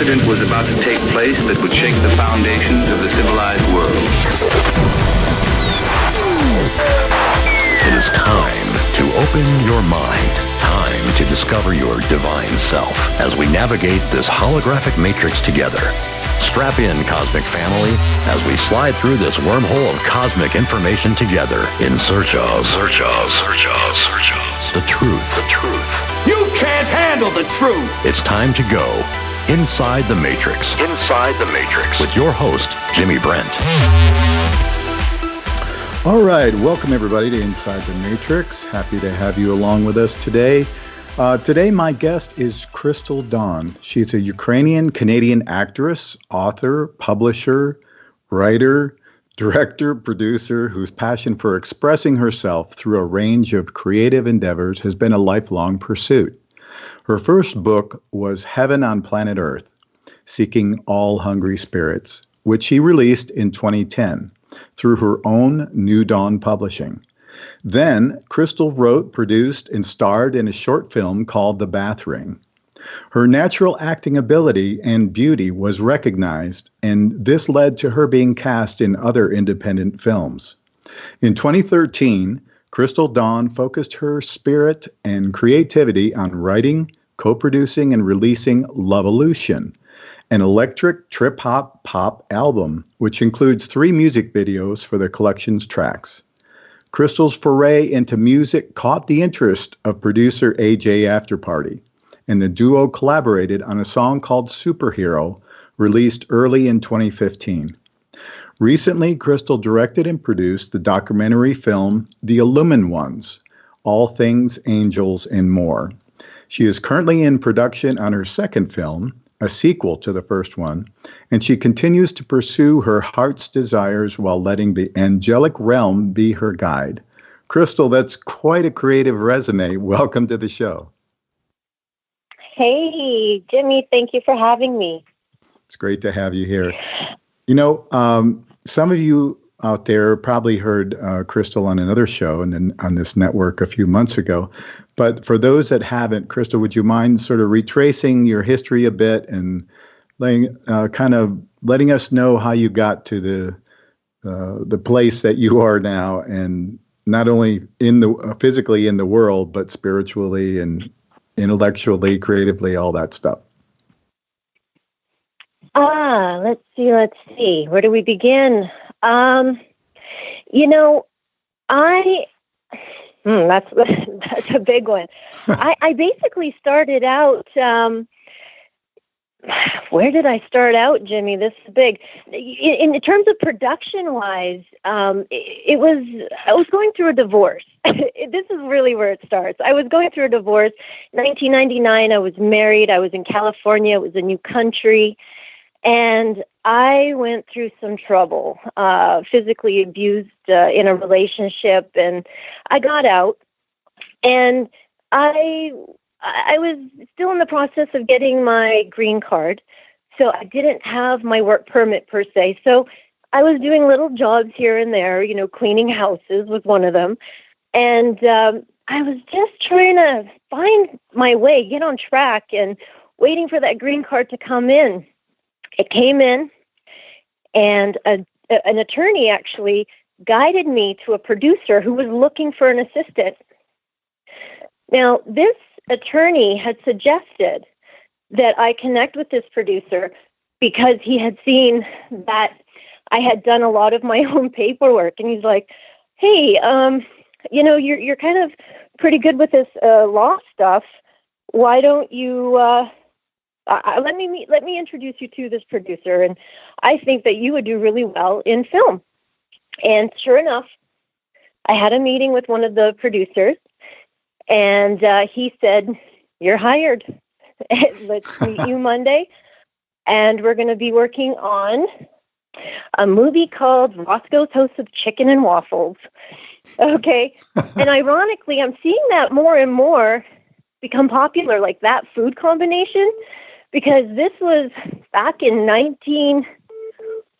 incident was about to take place that would shake the foundations of the civilized world. It is time to open your mind. Time to discover your divine self as we navigate this holographic matrix together. Strap in, cosmic family, as we slide through this wormhole of cosmic information together in search of the truth. You can't handle the truth. It's time to go inside the matrix. With your host, Jimmy Brent. All right, welcome everybody to Inside the Matrix. Happy to have you along with us today. Today my guest is Crystal Dawne. She's a Ukrainian-Canadian actress, author, publisher, writer, director, producer whose passion for expressing herself through a range of creative endeavors has been a lifelong pursuit. Her first book was Heaven on Planet Earth, Seeking All Hungry Spirits, which she released in 2010 through her own New Dawn Publishing. Then, Crystal wrote, produced, and starred in a short film called The Bath Ring. Her natural acting ability and beauty was recognized, and this led to her being cast in other independent films. In 2013, Crystal Dawne focused her spirit and creativity on writing, co-producing, and releasing Loveolution, an electric trip-hop pop album, which includes 3 music videos for the collection's tracks. Crystal's foray into music caught the interest of producer AJ Afterparty, and the duo collaborated on a song called Superhero, released early in 2015. Recently, Crystal directed and produced the documentary film The Illumin Ones, All Things, Angels, and More. She is currently in production on her second film, a sequel to the first one, and she continues to pursue her heart's desires while letting the angelic realm be her guide. Crystal, that's quite a creative resume. Welcome to the show. Hey, Jimmy, thank you for having me. It's great to have you here. You know, some of you out there probably heard Crystal on another show and then on this network a few months ago. But for those that haven't, Crystal, would you mind sort of retracing your history a bit and kind of letting us know how you got to the place that you are now, and not only in the physically in the world, but spiritually and intellectually, creatively, all that stuff? Let's see. Where do we begin? That's a big one. I basically started out, where did I start out, Jimmy? This is big. In terms of production-wise, I was going through a divorce. This is really where it starts. I was going through a divorce. 1999, I was married. I was in California. It was a new country. And I went through some trouble, physically abused in a relationship, and I got out. And I was still in the process of getting my green card, so I didn't have my work permit per se. So I was doing little jobs here and there, cleaning houses was one of them. And I was just trying to find my way, get on track, and waiting for that green card to come in. It came in, and an attorney actually guided me to a producer who was looking for an assistant. Now, this attorney had suggested that I connect with this producer because he had seen that I had done a lot of my own paperwork. And he's like, hey, you're kind of pretty good with this law stuff. Why don't you... let me introduce you to this producer, and I think that you would do really well in film. And sure enough, I had a meeting with one of the producers, and he said, "You're hired. Let's meet you Monday, and we're going to be working on a movie called Roscoe's House of Chicken and Waffles." Okay, and ironically, I'm seeing that more and more become popular, like that food combination. Because this was back in it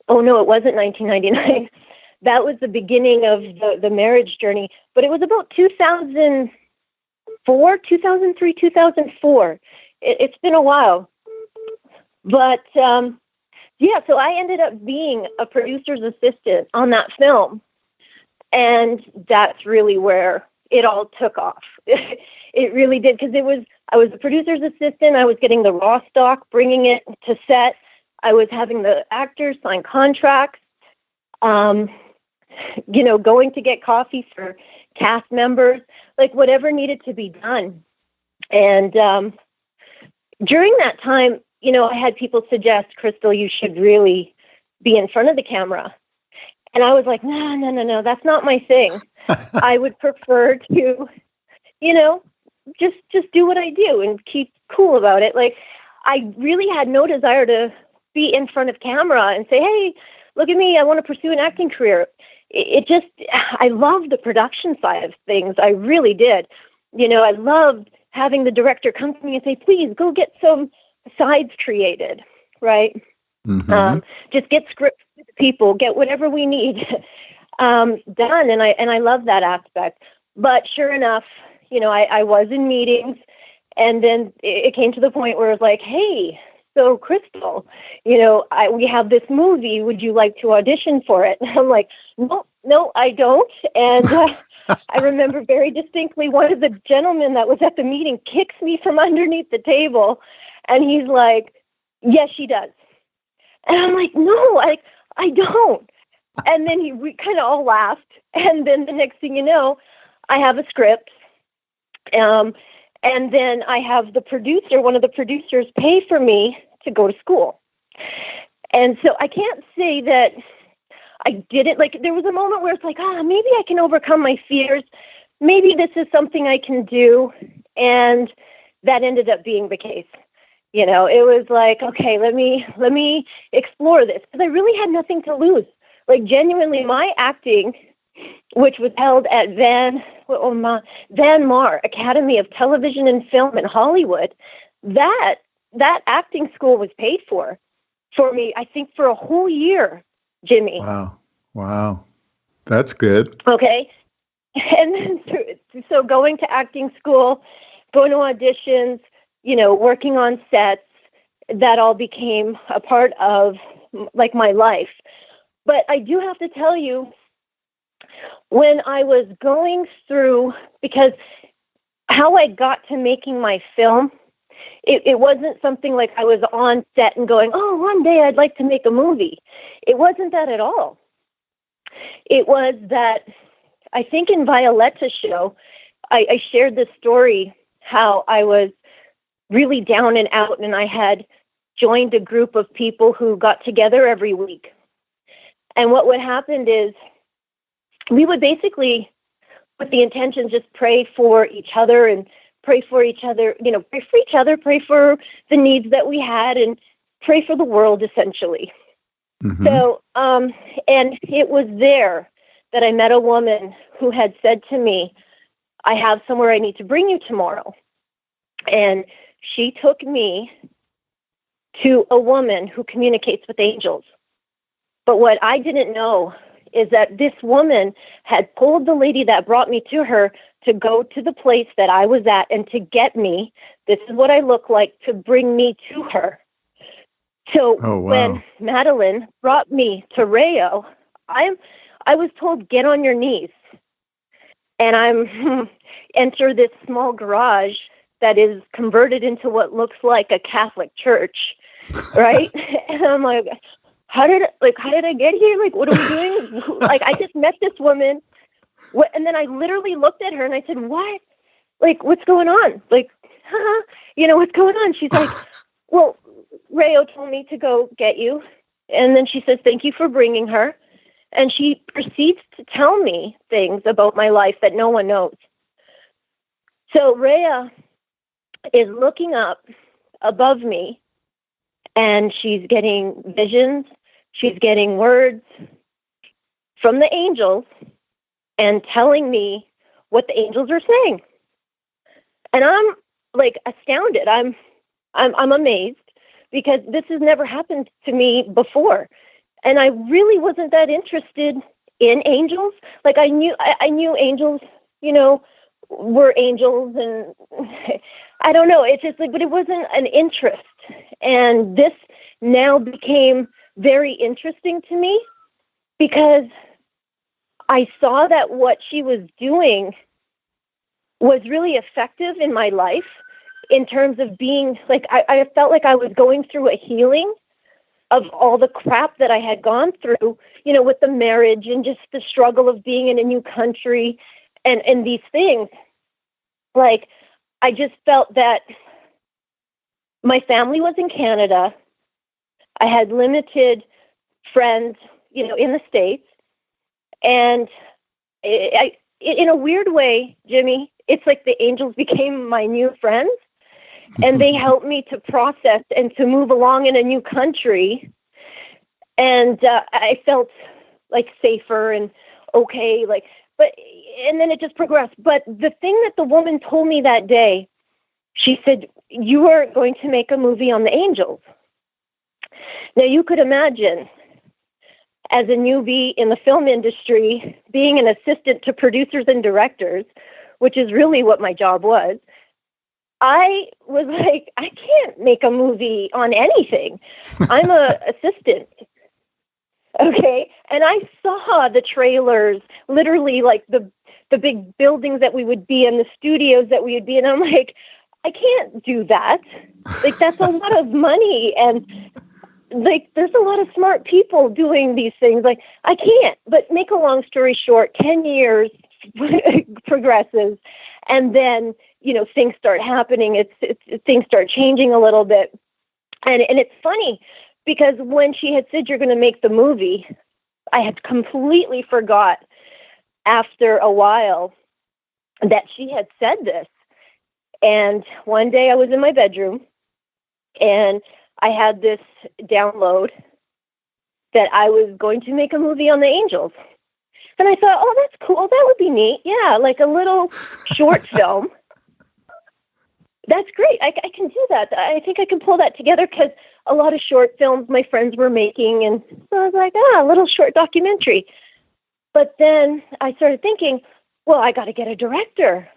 wasn't 1999. That was the beginning of the marriage journey. But it was about 2004, 2003, 2004. It's been a while. But yeah, so I ended up being a producer's assistant on that film. And that's really where it all took off. It really did, because I was a producer's assistant. I was getting the raw stock, bringing it to set. I was having the actors sign contracts, going to get coffee for cast members, like whatever needed to be done. And during that time, I had people suggest, Crystal, you should really be in front of the camera. And I was like, no, that's not my thing. I would prefer to, just do what I do and keep cool about it. Like, I really had no desire to be in front of camera and say, hey, look at me, I want to pursue an acting career. I loved the production side of things. I really did. I loved having the director come to me and say, please go get some sides created, right? Mm-hmm. Just get scripts to the people, get whatever we need done. And I love that aspect. But sure enough, I was in meetings, and then it came to the point where it was like, hey, so Crystal, we have this movie. Would you like to audition for it? And I'm like, no, I don't. And I remember very distinctly one of the gentlemen that was at the meeting kicks me from underneath the table, and he's like, yes, she does. And I'm like, no, I don't. And then we kind of all laughed. And then the next thing you know, I have a script. And then I have one of the producers pay for me to go to school. And so I can't say that I didn't, there was a moment where it's like, maybe I can overcome my fears. Maybe this is something I can do. And that ended up being the case. It was like, okay, let me explore this, because I really had nothing to lose. Like, genuinely, my acting, which was held at Van Mar Academy of Television and Film in Hollywood, that acting school was paid for me, I think, for a whole year, Jimmy. Wow. That's good. Okay. And then so going to acting school, going to auditions, working on sets, that all became a part of my life. But I do have to tell you, when I was going through, because how I got to making my film, it wasn't something like I was on set and going, oh, one day I'd like to make a movie. It wasn't that at all. It was that, I think in Violetta's show, I shared this story, how I was really down and out, and I had joined a group of people who got together every week. And what would happen is we would basically, with the intention, just pray for each other and pray for each other, pray for the needs that we had, and pray for the world, essentially. Mm-hmm. So, and it was there that I met a woman who had said to me, I have somewhere I need to bring you tomorrow. And she took me to a woman who communicates with angels. But what I didn't know is that this woman had told the lady that brought me to her to go to the place that I was at and to get me, this is what I look like, to bring me to her. So when Madeline brought me to Rayo, I was told, get on your knees. And I'm enter this small garage that is converted into what looks like a Catholic church, right? And I'm like, how did I get here? Like, what are we doing? Like, I just met this woman. And then I literally looked at her and I said, what? Like, what's going on? Like, what's going on? She's like, well, Rayo told me to go get you. And then she says, thank you for bringing her. And she proceeds to tell me things about my life that no one knows. So Rhea is looking up above me, and she's getting visions. She's getting words from the angels and telling me what the angels are saying. And I'm like astounded. I'm amazed, because this has never happened to me before. And I really wasn't that interested in angels. Like, I knew angels, were angels, and I don't know. It's just like, but it wasn't an interest. And this now became very interesting to me because I saw that what she was doing was really effective in my life in terms of being like, I felt like I was going through a healing of all the crap that I had gone through, with the marriage and just the struggle of being in a new country and these things. Like, I just felt that my family was in Canada. I had limited friends, in the States. And in a weird way, Jimmy, it's like the angels became my new friends. And they helped me to process and to move along in a new country. And I felt like safer and okay, and then it just progressed. But the thing that the woman told me that day, she said, you are going to make a movie on the angels. Now you could imagine, as a newbie in the film industry, being an assistant to producers and directors, which is really what my job was, I was like, I can't make a movie on anything. I'm a assistant. Okay. And I saw the trailers, literally like the big buildings that we would be in, the studios that we would be in. I'm like, I can't do that. Like, that's a lot of money. And like, there's a lot of smart people doing these things. Like, I can't. But make a long story short, 10 years progresses. And then, things start happening. Things start changing a little bit. And it's funny because when she had said, you're going to make the movie, I had completely forgot after a while that she had said this. And one day I was in my bedroom and I had this download that I was going to make a movie on the angels. And I thought, oh, that's cool. That would be neat. Yeah, like a little short film. That's great. I can do that. I think I can pull that together because a lot of short films my friends were making. And so I was like, a little short documentary. But then I started thinking, well, I got to get a director.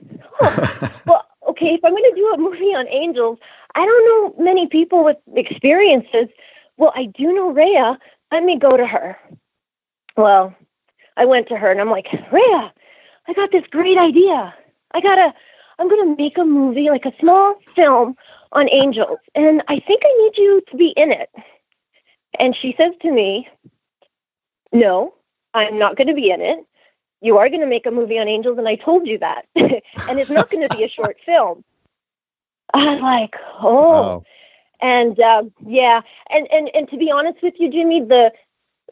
Well, okay, if I'm going to do a movie on angels, I don't know many people with experiences. Well, I do know Rhea. Let me go to her. Well, I went to her and I'm like, Rhea, I got this great idea. I'm going to make a movie, like a small film on angels. And I think I need you to be in it. And she says to me, no, I'm not going to be in it. You are going to make a movie on angels. And I told you that. And it's not going to be a short film. I was like, oh, wow. And yeah. And to be honest with you, Jimmy,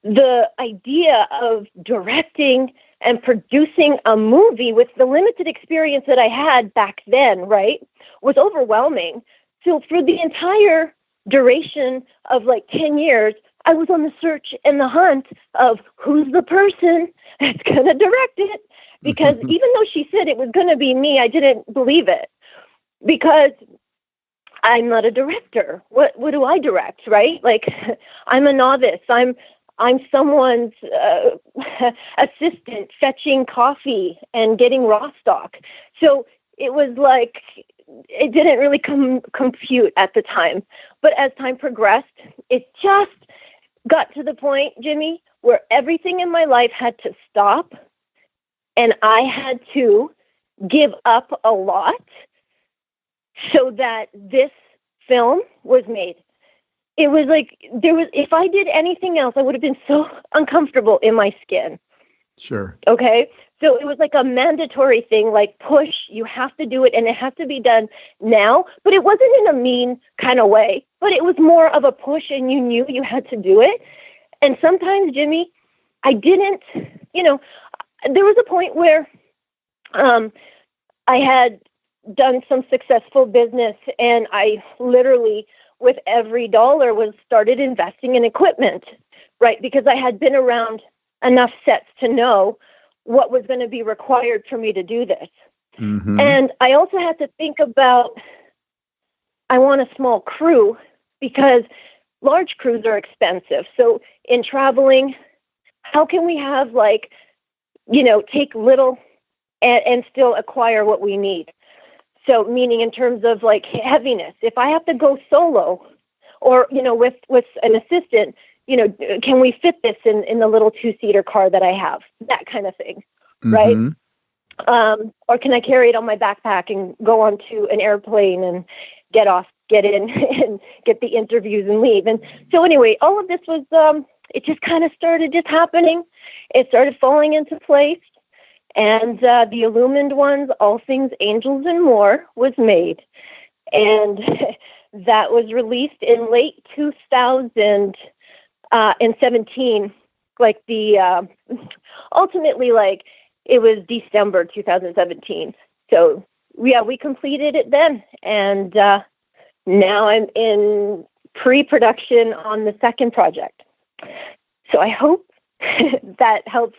the idea of directing and producing a movie with the limited experience that I had back then, right, was overwhelming. So for the entire duration of like 10 years, I was on the search and the hunt of who's the person that's going to direct it. Because even though she said it was going to be me, I didn't believe it because I'm not a director. What do I direct, right? Like, I'm a novice. I'm someone's assistant fetching coffee and getting raw stock. So it was like, it didn't really compute at the time. But as time progressed, it just got to the point, Jimmy, where everything in my life had to stop. And I had to give up a lot so that this film was made. It was like, if I did anything else, I would have been so uncomfortable in my skin. Sure. Okay. So it was like a mandatory thing, like push, you have to do it and it has to be done now. But it wasn't in a mean kind of way, but it was more of a push and you knew you had to do it. And sometimes, Jimmy, I didn't, there was a point where I had done some successful business and I literally, with every dollar, was started investing in equipment, right? Because I had been around enough sets to know what was going to be required for me to do this. Mm-hmm. And I also had to think about, I want a small crew because large crews are expensive. So in traveling, how can we have take little and still acquire what we need? So meaning in terms of like heaviness, if I have to go solo, or, with an assistant, can we fit this in the little 2-seater car that I have? That kind of thing. Right. Or can I carry it on my backpack and go onto an airplane and get in and get the interviews and leave? And so anyway, all of this was, it just kind of started just happening. It started falling into place. And the Illumined Ones, All Things Angels and More, was made. And that was released in late 2017. Like ultimately, like, it was December 2017. So, yeah, we completed it then. And now I'm in pre-production on the second project. So I hope that helps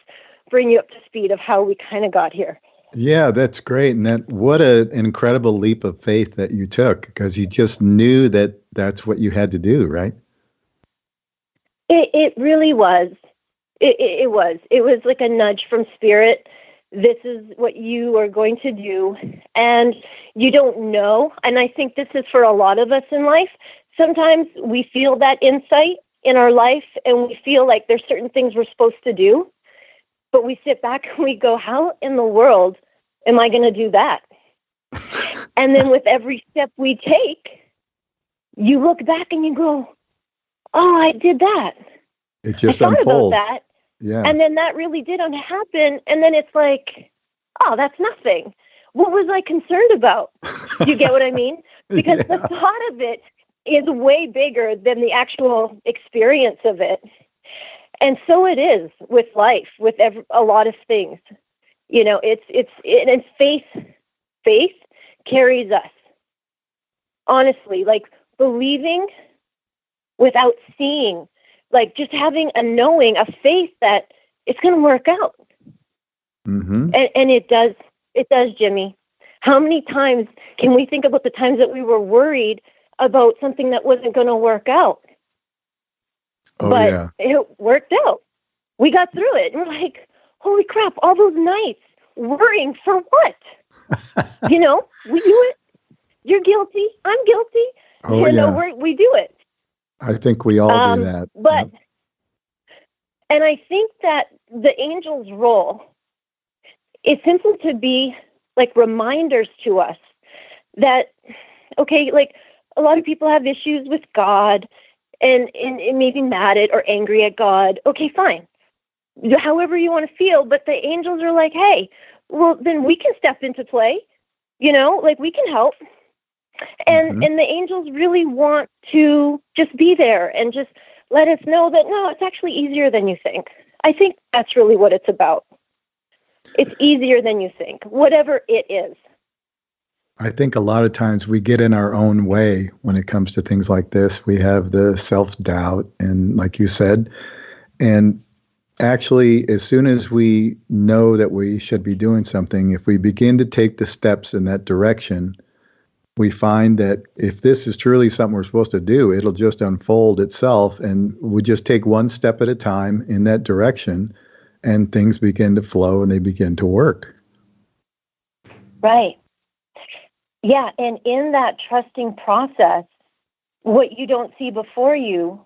bring you up to speed of how we kind of got here. Yeah, that's great. And what an incredible leap of faith that you took, because you just knew that that's what you had to do, right? It really was. It was like a nudge from spirit. This is what you are going to do. And you don't know. And I think this is for a lot of us in life. Sometimes we feel that insight in our life and we feel like there's certain things we're supposed to do. But we sit back and we go, how in the world am I going to do that? And then with every step we take, you look back and you go, oh, I did that. It just I thought unfolds. about that. Yeah. And then that really did happen. And then it's like, oh, that's nothing. What was I concerned about? Do you get what I mean? Because the thought of it is way bigger than the actual experience of it. And so it is with life, with a lot of things. It's faith carries us. Honestly, like believing without seeing, like just having a knowing, a faith that it's going to work out. Mm-hmm. And it does, Jimmy. How many times can we think about the times that we were worried about something that wasn't going to work out? Oh, but yeah. It worked out. We got through it. And we're like, holy crap, all those nights worrying for what? We do it. You're guilty. I'm guilty. Oh, yeah. We do it. I think we all do that. But, and I think that the angel's role is simply to be like reminders to us that, okay, like a lot of people have issues with God and maybe mad at or angry at God. Okay, fine. However you want to feel. But the angels are like, hey, well, then we can step into play, like we can help. And the angels really want to just be there and just let us know that, no, it's actually easier than you think. I think that's really what it's about. It's easier than you think, whatever it is. I think a lot of times we get in our own way when it comes to things like this. We have the self-doubt, and like you said, and actually, as soon as we know that we should be doing something, if we begin to take the steps in that direction, we find that if this is truly something we're supposed to do, it'll just unfold itself, and we just take one step at a time in that direction, and things begin to flow and they begin to work. Right. Yeah, and in that trusting process, what you don't see before you,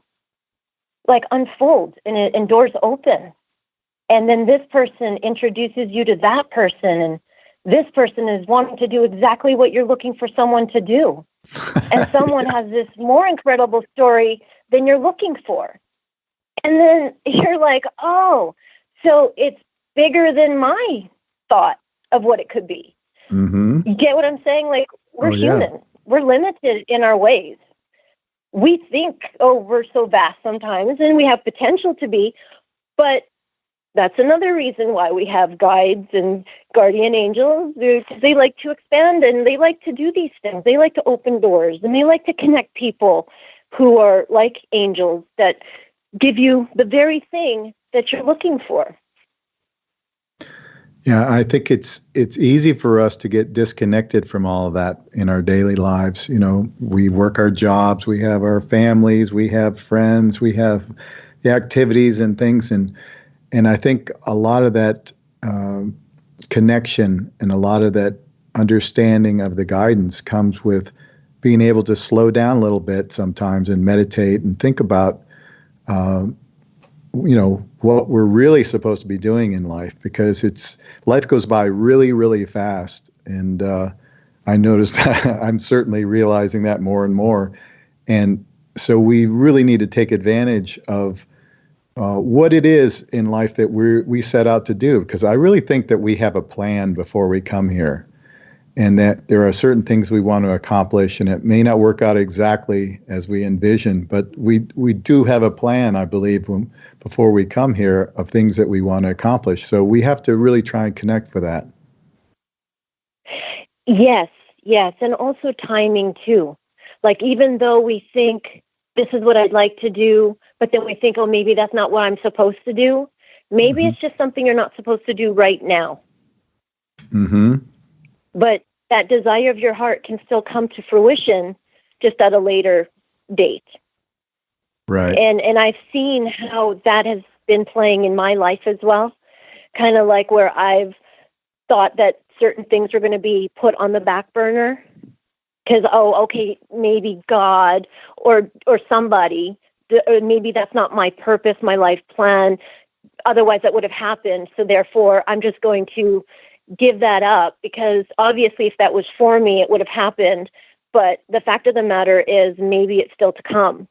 like, unfolds and doors open. And then this person introduces you to that person, and this person is wanting to do exactly what you're looking for someone to do. And someone has this more incredible story than you're looking for. And then you're like, oh, so it's bigger than my thought of what it could be. Mm-hmm. You get what I'm saying? Like, we're human. We're limited in our ways. We think, oh, we're so vast sometimes, and we have potential to be, but that's another reason why we have guides and guardian angels. They like to expand, and they like to do these things. They like to open doors, and they like to connect people who are like angels that give you the very thing that you're looking for. Yeah, I think it's easy for us to get disconnected from all of that in our daily lives. We work our jobs, we have our families, we have friends, we have the activities and things, and I think a lot of that connection and a lot of that understanding of the guidance comes with being able to slow down a little bit sometimes and meditate and think about, what we're really supposed to be doing in life, because life goes by really, really fast. And I noticed I'm certainly realizing that more and more. And so we really need to take advantage of what it is in life that we set out to do, because I really think that we have a plan before we come here, and that there are certain things we want to accomplish, and it may not work out exactly as we envision, but we do have a plan, I believe, before we come here, of things that we want to accomplish. So we have to really try and connect for that. Yes, and also timing too. Like, even though we think this is what I'd like to do, but then we think, oh, maybe that's not what I'm supposed to do. Maybe it's just something you're not supposed to do right now. Mm-hmm. But that desire of your heart can still come to fruition, just at a later date. Right. And I've seen how that has been playing in my life as well. Kind of like where I've thought that certain things were going to be put on the back burner because, maybe God or somebody, or maybe that's not my purpose, my life plan. Otherwise that would have happened. So therefore I'm just going to give that up, because obviously if that was for me, it would have happened. But the fact of the matter is, maybe it's still to come.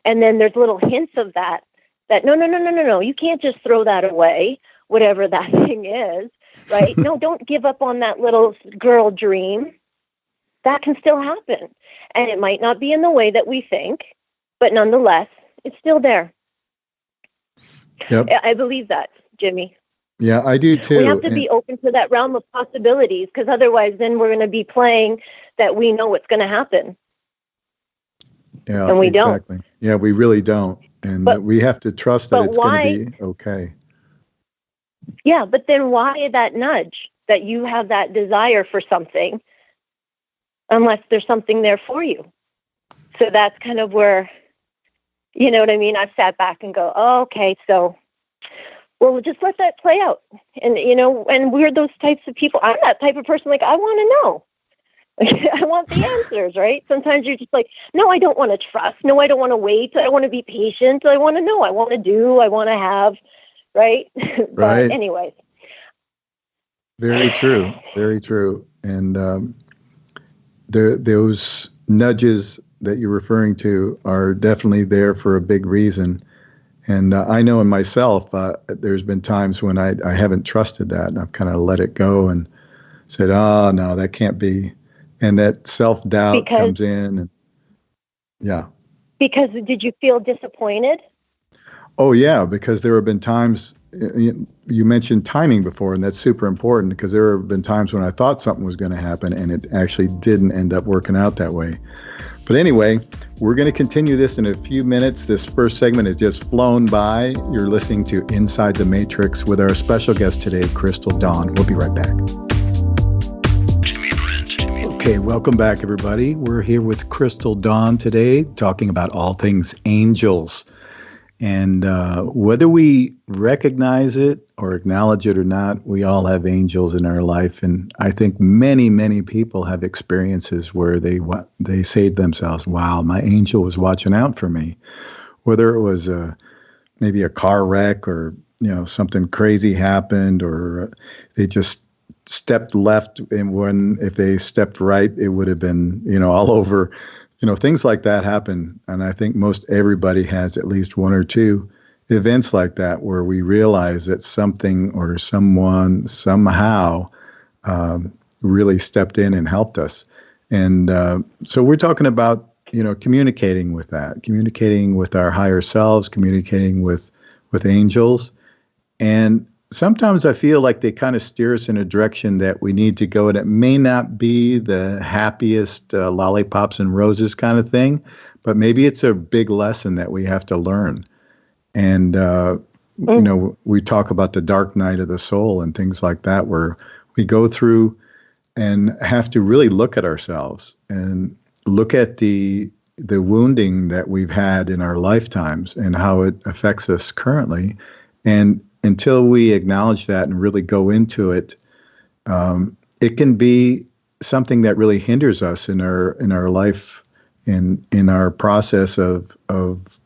And then there's little hints of that no, you can't just throw that away, whatever that thing is, right? No, don't give up on that little girl dream. That can still happen. And it might not be in the way that we think, but nonetheless, it's still there. Yep. I believe that, Jimmy. Yeah, I do too. We have to be open to that realm of possibilities, because otherwise then we're going to be playing that we know what's going to happen. Yeah, and we exactly. don't. Yeah, we really don't. And we have to trust that it's going to be okay. Yeah, but then why that nudge that you have that desire for something, unless there's something there for you? So that's kind of where, you know what I mean? I've sat back and go, oh, okay, so, well, just let that play out. And, and we're those types of people. I'm that type of person, like, I want to know. I want the answers, right? Sometimes you're just like, no, I don't want to trust. No, I don't want to wait. I want to be patient. I want to know. I want to do. I want to have, right? But anyways. Very true. Very true. And those nudges that you're referring to are definitely there for a big reason. And I know in myself, there's been times when I haven't trusted that, and I've kind of let it go and said, oh, no, that can't be. And that self-doubt comes in. And, yeah. Because did you feel disappointed? Oh, yeah, because there have been times, you mentioned timing before, and that's super important, because there have been times when I thought something was going to happen and it actually didn't end up working out that way. But anyway, we're going to continue this in a few minutes. This first segment has just flown by. You're listening to Inside the Matrix with our special guest today, Crystal Dawne. We'll be right back. Okay, welcome back, everybody. We're here with Crystal Dawne today, talking about all things angels. And whether we recognize it or acknowledge it or not, we all have angels in our life. And I think many, many people have experiences where they say to themselves, wow, my angel was watching out for me. Whether it was maybe a car wreck, or something crazy happened, or they just stepped left, and if they stepped right, it would have been all over. Things like that happen. And I think most everybody has at least one or two events like that where we realize that something or someone somehow really stepped in and helped us. And so we're talking about, communicating with that, communicating with our higher selves, communicating with angels. And sometimes I feel like they kind of steer us in a direction that we need to go, and it may not be the happiest lollipops and roses kind of thing, but maybe it's a big lesson that we have to learn. And, we talk about the dark night of the soul and things like that, where we go through and have to really look at ourselves and look at the wounding that we've had in our lifetimes and how it affects us currently. And until we acknowledge that and really go into it, it can be something that really hinders us in our life, in our process of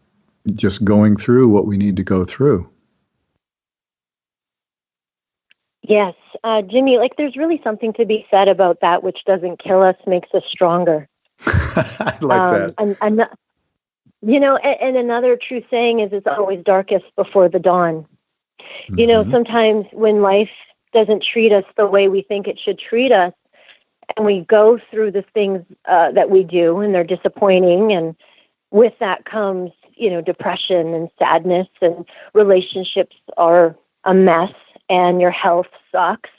just going through what we need to go through. Yes, Jimmy, like there's really something to be said about that, which doesn't kill us, makes us stronger. I like that. And you know, and another true saying is it's always darkest before the dawn. You know, sometimes when life doesn't treat us the way we think it should treat us, and we go through the things that we do, and they're disappointing, and with that comes, you know, depression and sadness, and relationships are a mess, and your health sucks.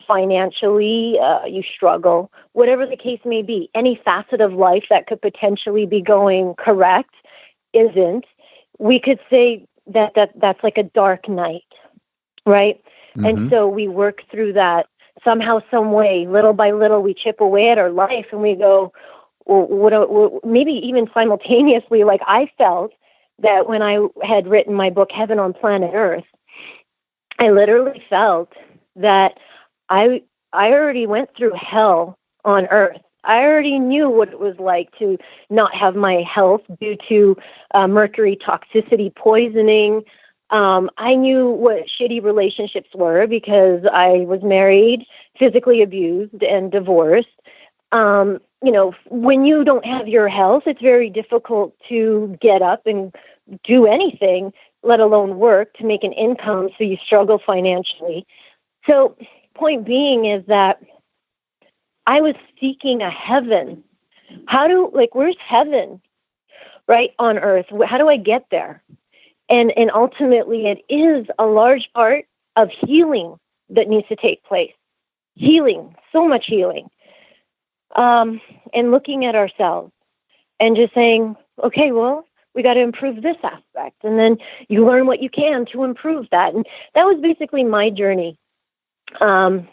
Financially, you struggle. Whatever the case may be, any facet of life that could potentially be going correct isn't. We could say that's like a dark night, right? And so we work through that somehow, some way, little by little. We chip away at our life, and we go, well, maybe even simultaneously. Like I felt that when I had written my book, Heaven on Planet Earth, I literally felt that I already went through hell on Earth. I already knew what it was like to not have my health due to mercury toxicity poisoning. I knew what shitty relationships were because I was married, physically abused, and divorced. You know, when you don't have your health, it's very difficult to get up and do anything, let alone work to make an income. So you struggle financially. So point being is that I was seeking a heaven. Where's heaven, right, on earth? How do I get there? And ultimately, it is a large part of healing that needs to take place. Healing, so much healing. And looking at ourselves and just saying, okay, well, we got to improve this aspect. And then you learn what you can to improve that. And that was basically my journey. And,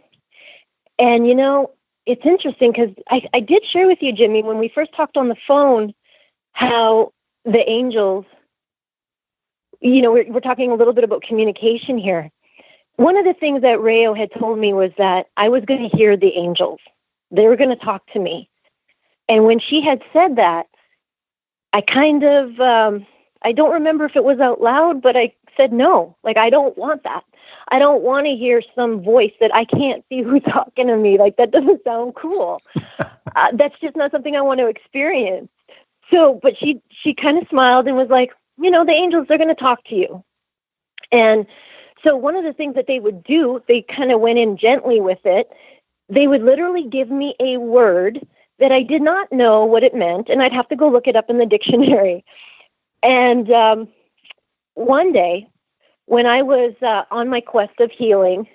you know, it's interesting because I did share with you, Jimmy, when we first talked on the phone, how the angels, you know, we're talking a little bit about communication here. One of the things that Rayo had told me was that I was going to hear the angels. They were going to talk to me. And when she had said that, I kind of, I don't remember if it was out loud, but I said, no, like, I don't want that. I don't want to hear some voice that I can't see who's talking to me. Like, that doesn't sound cool. That's just not something I want to experience. So, but she kind of smiled and was like, you know, the angels, they're going to talk to you. And so one of the things that they would do, they kind of went in gently with it. They would literally give me a word that I did not know what it meant, and I'd have to go look it up in the dictionary. And one day, when I was on my quest of healing,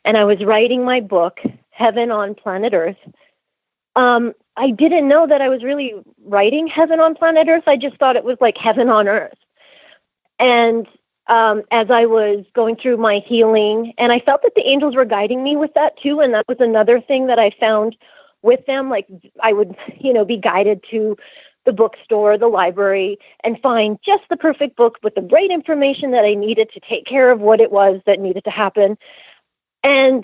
and I was writing my book, Heaven on Planet Earth, I didn't know that I was really writing Heaven on Planet Earth. I just thought it was like heaven on earth. And as I was going through my healing, and I felt that the angels were guiding me with that too. And that was another thing that I found with them. Like, I would, you know, be guided to the bookstore, the library, and find just the perfect book with the right information that I needed to take care of what it was that needed to happen.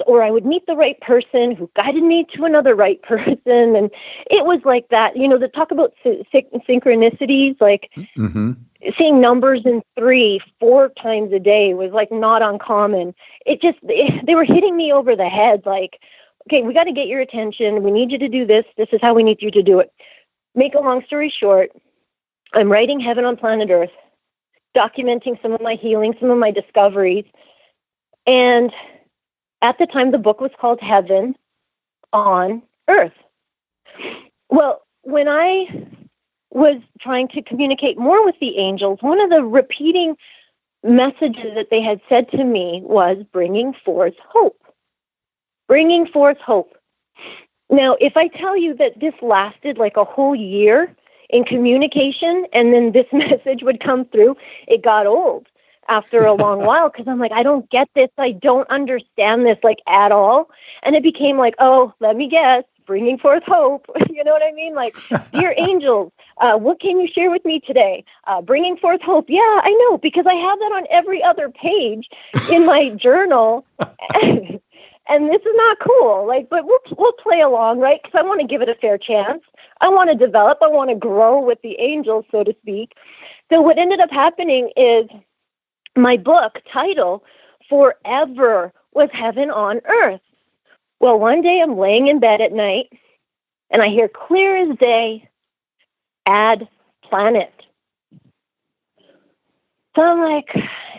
Or I would meet the right person who guided me to another right person. And it was like that, you know, the talk about synchronicities, like seeing numbers in 3-4 times a day was like not uncommon. They were hitting me over the head. Like, okay, we got to get your attention. We need you to do this. This is how we need you to do it. Make a long story short, I'm writing Heaven on Planet Earth, documenting some of my healing, some of my discoveries. And at the time, the book was called Heaven on Earth. Well, when I was trying to communicate more with the angels, one of the repeating messages that they had said to me was bringing forth hope. Bringing forth hope. Now, if I tell you that this lasted like a whole year in communication, and then this message would come through, it got old after a long while, because I'm like, I don't get this. I don't understand this, like, at all. And it became like, oh, let me guess, bringing forth hope. You know what I mean? Like, dear angels, what can you share with me today? Bringing forth hope. Yeah, I know, because I have that on every other page in my journal. and this is not cool. Like, but we'll play along, right? Because I want to give it a fair chance. I want to develop. I want to grow with the angels, so to speak. So what ended up happening is my book title, Forever Was Heaven on Earth. Well, one day I'm laying in bed at night, and I hear clear as day, add planet. So I'm like,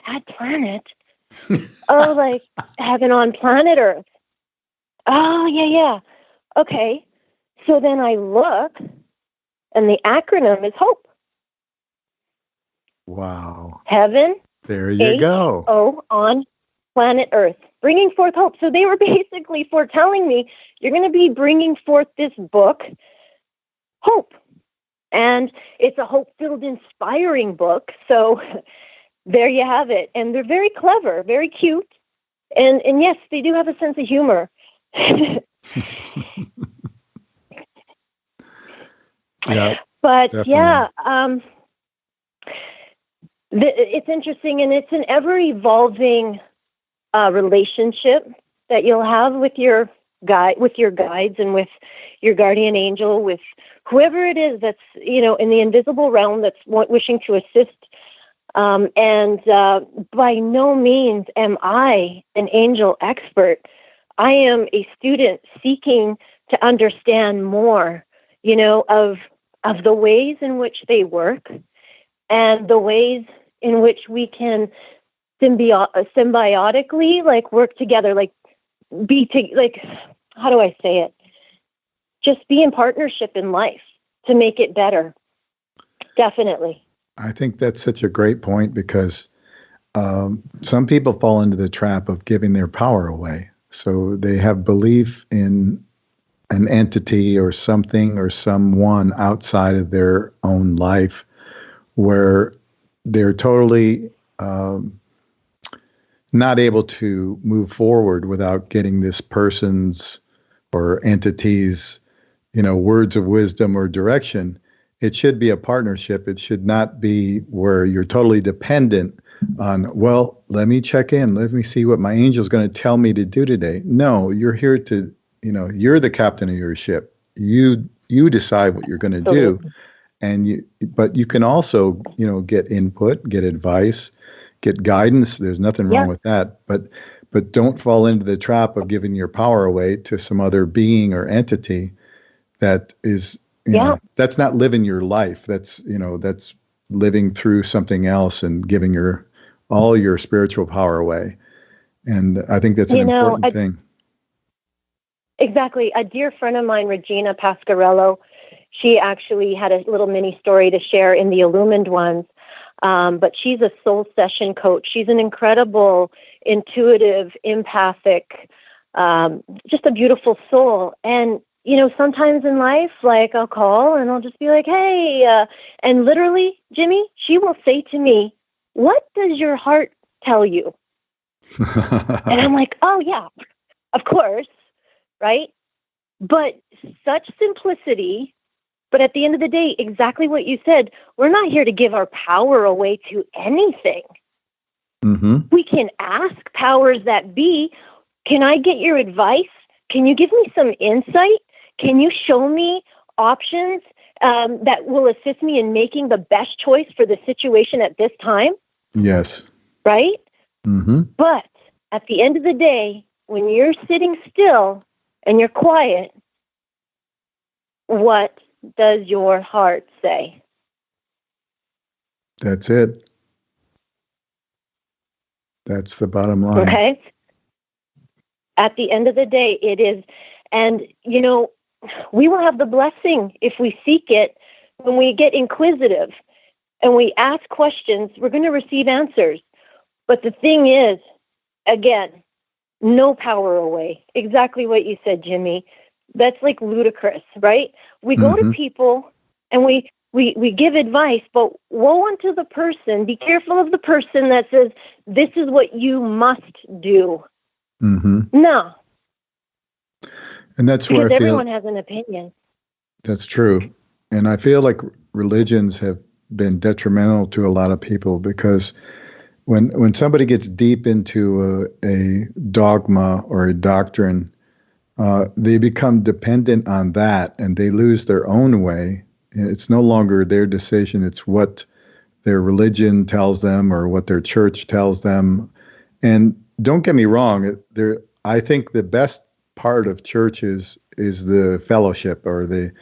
add planet? Oh, like heaven on planet Earth. Oh, yeah. Okay. So then I look, and the acronym is HOPE. Wow. Heaven. There you go. H-O on planet Earth. Bringing forth hope. So they were basically foretelling me, you're going to be bringing forth this book, Hope. And it's a hope-filled, inspiring book. So there you have it. And they're very clever, very cute. And yes, they do have a sense of humor. Yeah. But definitely. yeah, it's interesting, and it's an ever-evolving relationship that you'll have with your guides, and with your guardian angel, with whoever it is that's in the invisible realm that's wishing to assist. And by no means am I an angel expert. I am a student seeking to understand more, of the ways in which they work, and the ways in which we can symbiotically work together, how do I say it? Just be in partnership in life to make it better. Definitely. I think that's such a great point, because some people fall into the trap of giving their power away. So they have belief in an entity or something or someone outside of their own life, where they're totally not able to move forward without getting this person's or entity's, words of wisdom or direction. It should be a partnership. It should not be where you're totally dependent on, well, let me check in. Let me see what my angel's going to tell me to do today. No, you're here to, you're the captain of your ship. You decide what you're going to do. But you can also, get input, get advice, get guidance. There's nothing wrong with that. But don't fall into the trap of giving your power away to some other being or entity that is, that's not living your life. That's living through something else and giving all your spiritual power away. And I think that's an important thing. Exactly. A dear friend of mine, Regina Pasquarello, she actually had a little mini story to share in the Illumined ones. But she's a soul session coach. She's an incredible, intuitive, empathic, just a beautiful soul. And, sometimes in life, I'll call and I'll just be like, hey, and literally, Jimmy, she will say to me, what does your heart tell you? And I'm like, oh, yeah, of course, right? But such simplicity. But at the end of the day, exactly what you said, we're not here to give our power away to anything. Mm-hmm. We can ask powers that be, can I get your advice? Can you give me some insight? Can you show me options that will assist me in making the best choice for the situation at this time? Yes. Right? Mm-hmm. But at the end of the day, when you're sitting still and you're quiet, what does your heart say? That's it. That's the bottom line. Okay. At the end of the day, it is. And, we will have the blessing if we seek it. When we get inquisitive and we ask questions, we're going to receive answers. But the thing is, again, no power away. Exactly what you said, Jimmy. That's ludicrous, right? We go to people and we give advice, but woe unto the person. Be careful of the person that says, this is what you must do. Mm-hmm. No. And that's where because everyone has an opinion. That's true. And I feel like religions have been detrimental to a lot of people, because when somebody gets deep into a dogma or a doctrine, they become dependent on that, and they lose their own way. It's no longer their decision; it's what their religion tells them or what their church tells them. And don't get me wrong, I think the best part of churches is the fellowship, or the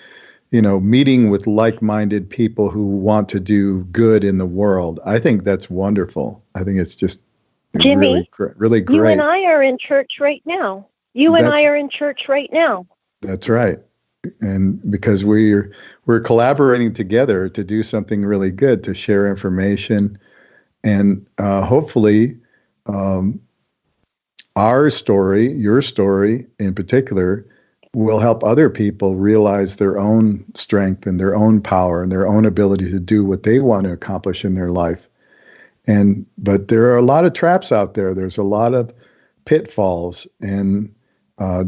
meeting with like-minded people who want to do good in the world. I think that's wonderful. I think it's just Jimmy, really great. You and I are in church right now. I are in church right now. That's right. And because we're collaborating together to do something really good, to share information, and hopefully our story, your story in particular, will help other people realize their own strength and their own power and their own ability to do what they want to accomplish in their life. But there are a lot of traps out there. There's a lot of pitfalls and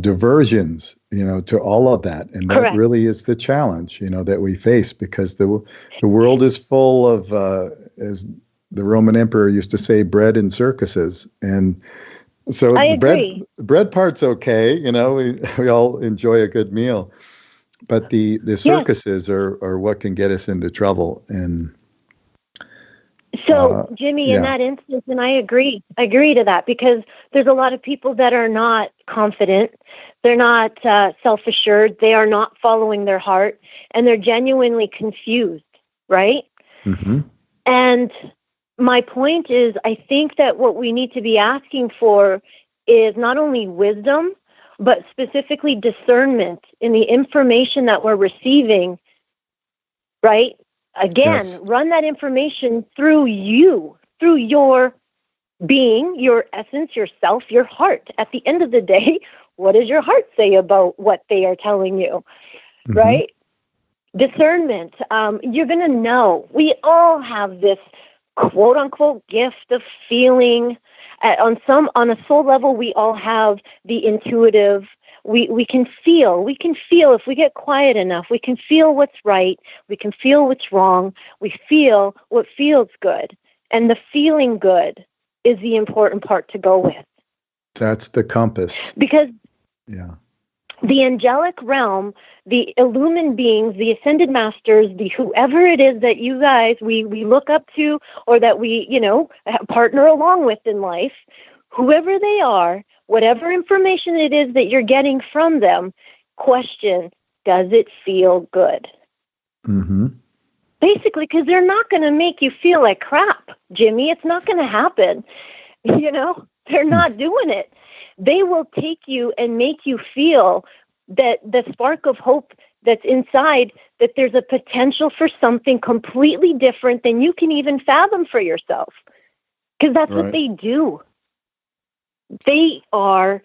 diversions, to all of that. And that Correct. really is the challenge, that we face, because the world is full of, as the Roman emperor used to say, bread and circuses. And so the bread part's okay. We all enjoy a good meal, but the circuses are what can get us into trouble. And so, Jimmy, in that instance, and I agree to that, because there's a lot of people that are not confident, they're not self-assured, they are not following their heart, and they're genuinely confused, right? Mm-hmm. And my point is, I think that what we need to be asking for is not only wisdom, but specifically discernment in the information that we're receiving, right? Again, Yes. Run that information through you, through your being, your essence, yourself, your heart. At the end of the day, what does your heart say about what they are telling you, Mm-hmm. right? Discernment. You're going to know. We all have this quote unquote gift of feeling. On a soul level, we all have the intuitive. We can feel if we get quiet enough. We can feel what's right. We can feel what's wrong. We feel what feels good. And the feeling good is the important part to go with. That's the compass. Because the angelic realm, the illumined beings, the ascended masters, the whoever it is that you guys, we look up to, or that we, partner along with in life, whoever they are, whatever information it is that you're getting from them, question, does it feel good? Mm-hmm. Basically, because they're not going to make you feel like crap, Jimmy. It's not going to happen. They're not doing it. They will take you and make you feel that the spark of hope that's inside, that there's a potential for something completely different than you can even fathom for yourself. Because that's what they do. They are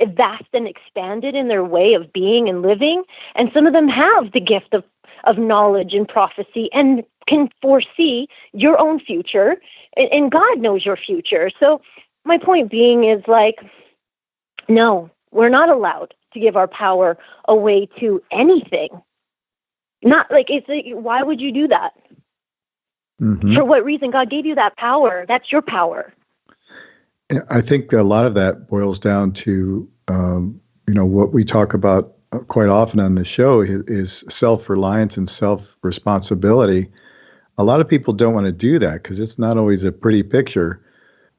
vast and expanded in their way of being and living. And some of them have the gift of knowledge and prophecy and can foresee your own future. And God knows your future. So my point being is no, we're not allowed to give our power away to anything. Not why would you do that? Mm-hmm. For what reason? God gave you that power. That's your power. I think a lot of that boils down to, what we talk about quite often on the show is self-reliance and self-responsibility. A lot of people don't want to do that because it's not always a pretty picture.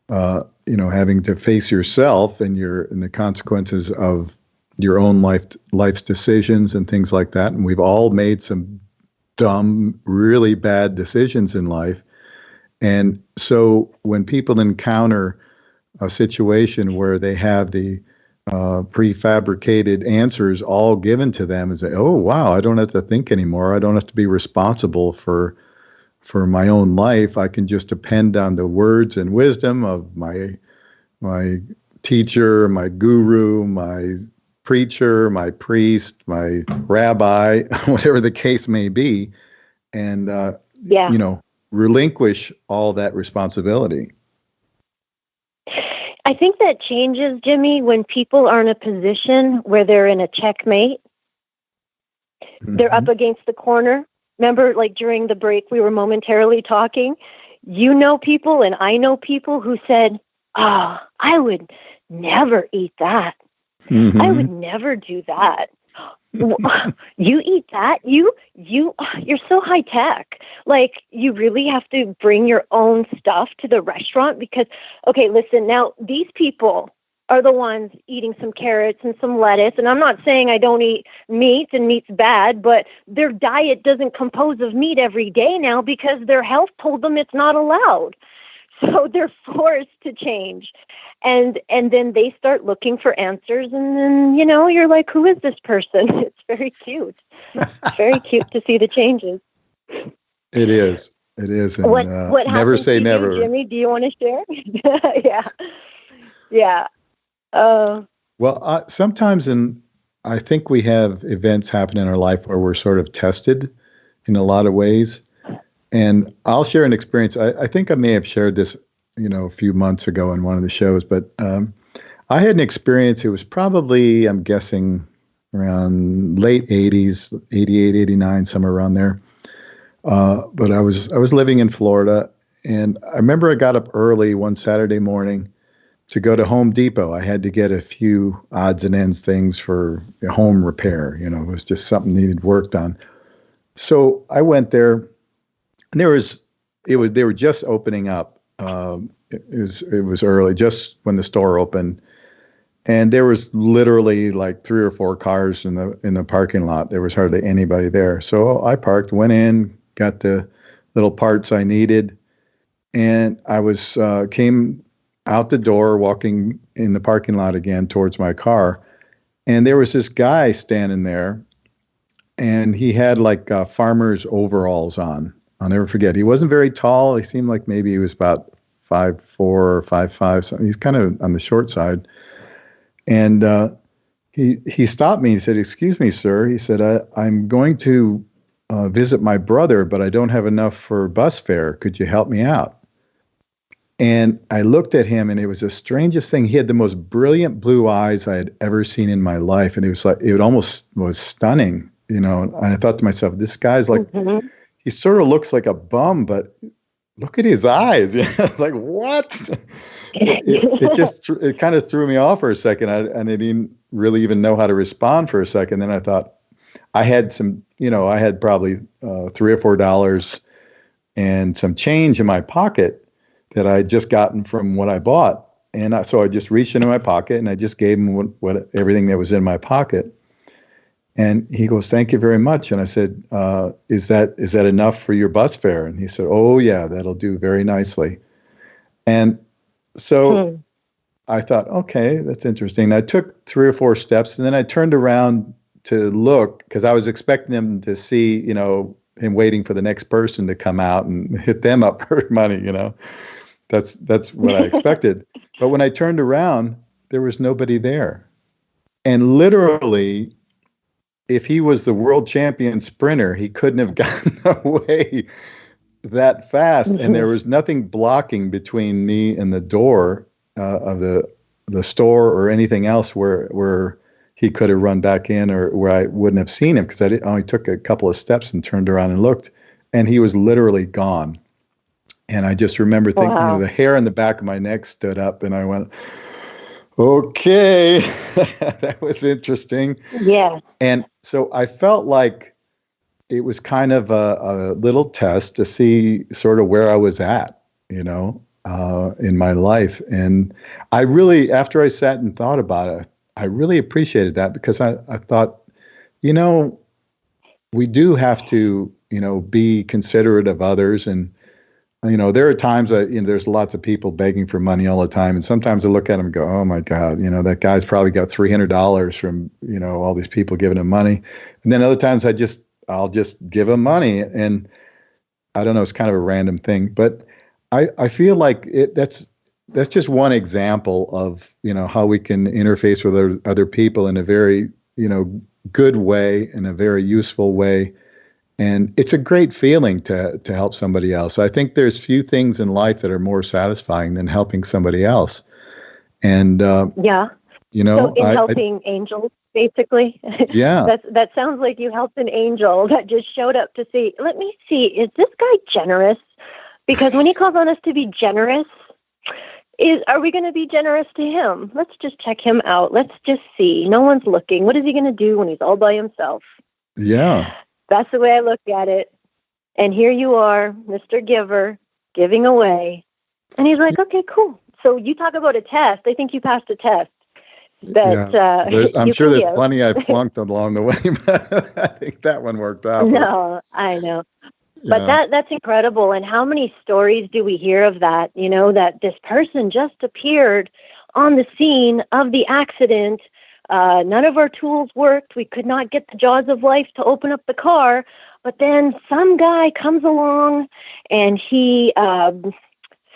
Having to face yourself and the consequences of your own life's decisions and things like that. And we've all made some dumb, really bad decisions in life. And so when people encounter a situation where they have the prefabricated answers all given to them and say, oh, wow, I don't have to think anymore. I don't have to be responsible for my own life. I can just depend on the words and wisdom of my teacher, my guru, my preacher, my priest, my rabbi, whatever the case may be, and relinquish all that responsibility. I think that changes, Jimmy, when people are in a position where they're in a checkmate. Mm-hmm. They're up against the corner. Remember, during the break, we were momentarily talking. you know people and I know people who said, I would never eat that. Mm-hmm. I would never do that. You eat that? You're so high tech. Like, you really have to bring your own stuff to the restaurant because, okay, listen, now these people are the ones eating some carrots and some lettuce. And I'm not saying I don't eat meat and meat's bad, but their diet doesn't compose of meat every day now because their health told them it's not allowed. So they're forced to change. And then they start looking for answers. And then, you're like, who is this person? It's very cute. It's very cute to see the changes. It is. It is. And, what never say never. Jimmy? Do you want to share? Yeah. Yeah. Well, sometimes I think we have events happen in our life where we're sort of tested in a lot of ways. And I'll share an experience. I think I may have shared this, a few months ago in one of the shows, but I had an experience. It was probably, I'm guessing, around late 80s, 88, 89, somewhere around there. But I was living in Florida, and I remember I got up early one Saturday morning to go to Home Depot. I had to get a few odds and ends things for home repair. It was just something needed worked on. So I went there, and they were just opening up. It was early, just when the store opened, and there was literally like 3 or 4 cars in the parking lot. There was hardly anybody there. So I parked, went in, got the little parts I needed, and I came out the door, walking in the parking lot again towards my car. And there was this guy standing there, and he had like farmer's overalls on. I'll never forget. He wasn't very tall. He seemed like maybe he was about 5'4" or 5'5". Something. He's kind of on the short side. And he stopped me. He said, "Excuse me, sir." He said, I'm going to visit my brother, but I don't have enough for bus fare. Could you help me out? And I looked at him, and it was the strangest thing. He had the most brilliant blue eyes I had ever seen in my life. And it almost was stunning, And I thought to myself, this guy's like, he sort of looks like a bum, but look at his eyes. Like, what? It kind of threw me off for a second. I didn't really even know how to respond for a second. Then I thought I had I had probably $3 or $4 and some change in my pocket that I had just gotten from what I bought. And so I just reached into my pocket and I just gave him everything that was in my pocket. And he goes, "Thank you very much." And I said, is that enough for your bus fare? And he said, "Oh yeah, that'll do very nicely." And so I thought, okay, that's interesting. And I took 3 or 4 steps, and then I turned around to look because I was expecting him to see, him waiting for the next person to come out and hit them up for money, That's what I expected. But when I turned around, there was nobody there. And literally, if he was the world champion sprinter, he couldn't have gotten away that fast. Mm-hmm. And there was nothing blocking between me and the door of the store or anything else where he could have run back in or where I wouldn't have seen him because I only took a couple of steps and turned around and looked. And he was literally gone. And I just remember thinking, the hair on the back of my neck stood up, and I went, okay, that was interesting. Yeah. And so I felt like it was kind of a little test to see sort of where I was at, in my life. And I really, after I sat and thought about it, I really appreciated that because I thought, we do have to, be considerate of others. And there are times there's lots of people begging for money all the time. And sometimes I look at them and go, oh my God, that guy's probably got $300 from, all these people giving him money. And then other times I'll just give him money. And I don't know, it's kind of a random thing, but I feel like that's just one example of, how we can interface with other people in a very, good way, in a very useful way. And it's a great feeling to help somebody else. I think there's few things in life that are more satisfying than helping somebody else. And So helping angels, basically. Yeah. that sounds like you helped an angel that just showed up to see. Let me see. Is this guy generous? Because when he calls on us to be generous, are we going to be generous to him? Let's just check him out. Let's just see. No one's looking. What is he going to do when he's all by himself? Yeah. That's the way I look at it. And here you are, Mr. Giver, giving away. And he's like, okay, cool. So you talk about a test. I think you passed a test. I'm sure there's plenty I flunked along the way, but I think that one worked out. No, I know. Yeah. But that's incredible. And how many stories do we hear of that, that this person just appeared on the scene of the accident. None of our tools worked. We could not get the jaws of life to open up the car. But then some guy comes along and he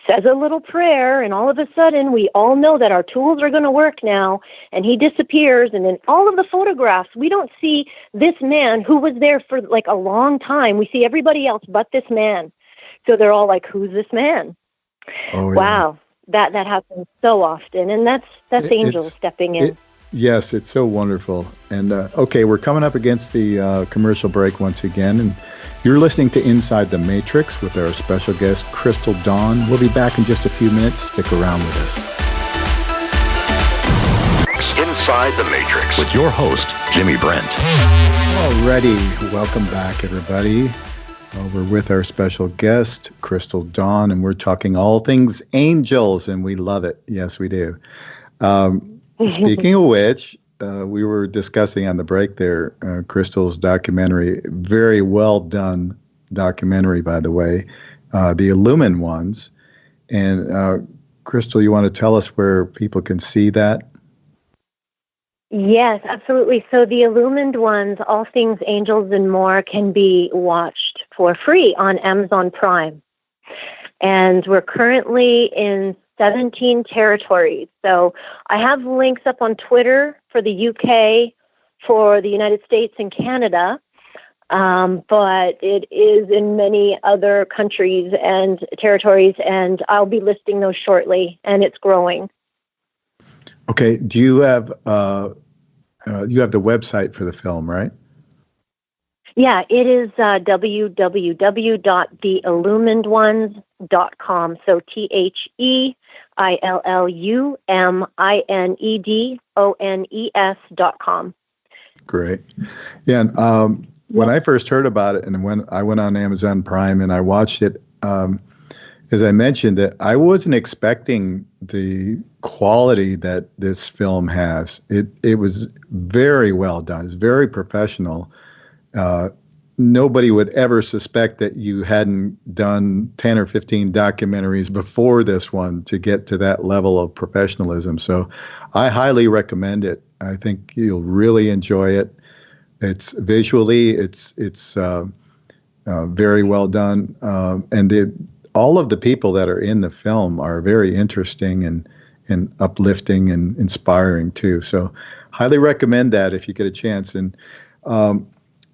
says a little prayer, and all of a sudden we all know that our tools are going to work now, and he disappears. And in all of the photographs, we don't see this man who was there for like a long time. We see everybody else but this man. So they're all like, who's this man? Oh, yeah. Wow. That happens so often, and that's angels stepping in. Yes, it's so wonderful. And okay, we're coming up against the commercial break once again, and you're listening to Inside the Matrix with our special guest, Crystal Dawne. We'll be back in just a few minutes. Stick around with us. Inside the Matrix with your host, Jimmy Brent. Alrighty, welcome back, everybody. We're with our special guest, Crystal Dawne, and we're talking all things angels, and we love it. Yes, we do. Speaking of which, we were discussing on the break there, Crystal's documentary, very well done documentary, by the way, the Illumined Ones. And Crystal, you want to tell us where people can see that? Yes, absolutely. So the Illumined Ones, All Things Angels and More, can be watched for free on Amazon Prime. And we're currently in 17 territories. So I have links up on Twitter for the UK, for the United States and Canada, but it is in many other countries and territories, and I'll be listing those shortly, and it's growing. Okay. Do you have the website for the film, right? Yeah, it is www.theilluminedones.com. So TheIlluminedones.com. Great. Yeah. And when I first heard about it, and when I went on Amazon Prime and I watched it, as I mentioned, that I wasn't expecting the quality that this film has. It was very well done. It's very professional. Nobody would ever suspect that you hadn't done 10 or 15 documentaries before this one to get to that level of professionalism. So I highly recommend it. I think you'll really enjoy it. It's visually, it's very well done. And all of the people that are in the film are very interesting and uplifting and inspiring too. So highly recommend that if you get a chance. And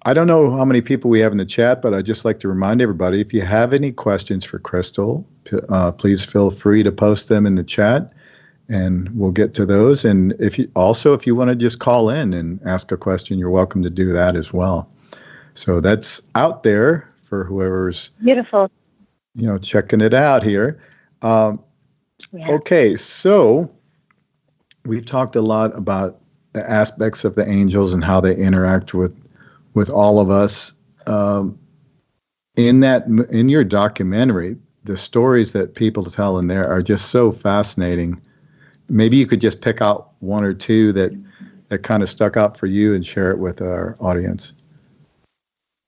I don't know how many people we have in the chat, but I'd just like to remind everybody, if you have any questions for Crystal, please feel free to post them in the chat, and we'll get to those. And if you want to just call in and ask a question, you're welcome to do that as well. So that's out there for whoever's beautiful, checking it out here. Yeah. Okay, so we've talked a lot about the aspects of the angels and how they interact with all of us. In your documentary, the stories that people tell in there are just so fascinating. Maybe you could just pick out one or two that kind of stuck out for you and share it with our audience.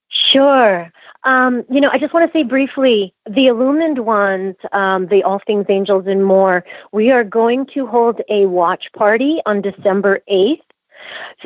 Sure. I just want to say briefly, the Illumined Ones, the All Things Angels and More, we are going to hold a watch party on December 8th.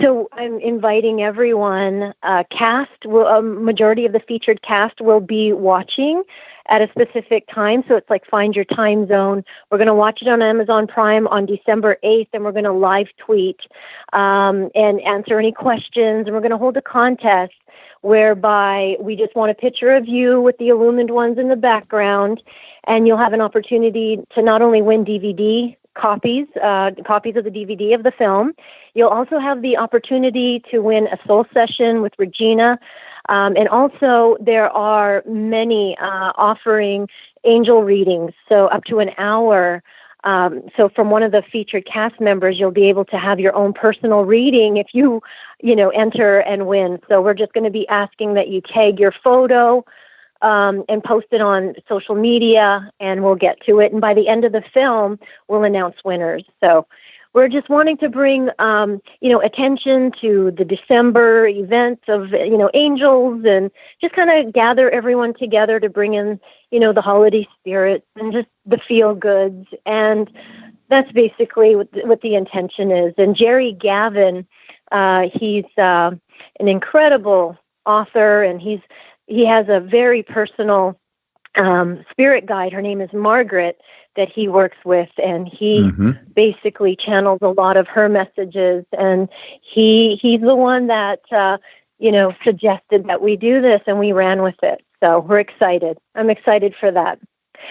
So I'm inviting everyone. Majority of the featured cast will be watching at a specific time. So it's like find your time zone. We're going to watch it on Amazon Prime on December 8th, and we're going to live tweet and answer any questions. And we're going to hold a contest whereby we just want a picture of you with the Illumined Ones in the background, and you'll have an opportunity to not only win DVD copies of the DVD of the film. You'll also have the opportunity to win a soul session with Regina. And also there are many offering angel readings, so up to an hour. So from one of the featured cast members, you'll be able to have your own personal reading if you enter and win. So we're just going to be asking that you tag your photo and post it on social media, and we'll get to it. And by the end of the film, we'll announce winners. So we're just wanting to bring, attention to the December events of, angels, and just kind of gather everyone together to bring in, the holiday spirit and just the feel goods. And that's basically what the intention is. And Jerry Gavin, he's an incredible author, and he has a very personal spirit guide. Her name is Margaret, that he works with, and he basically channels a lot of her messages. And he's the one that suggested that we do this, and we ran with it. So we're excited. I'm excited for that.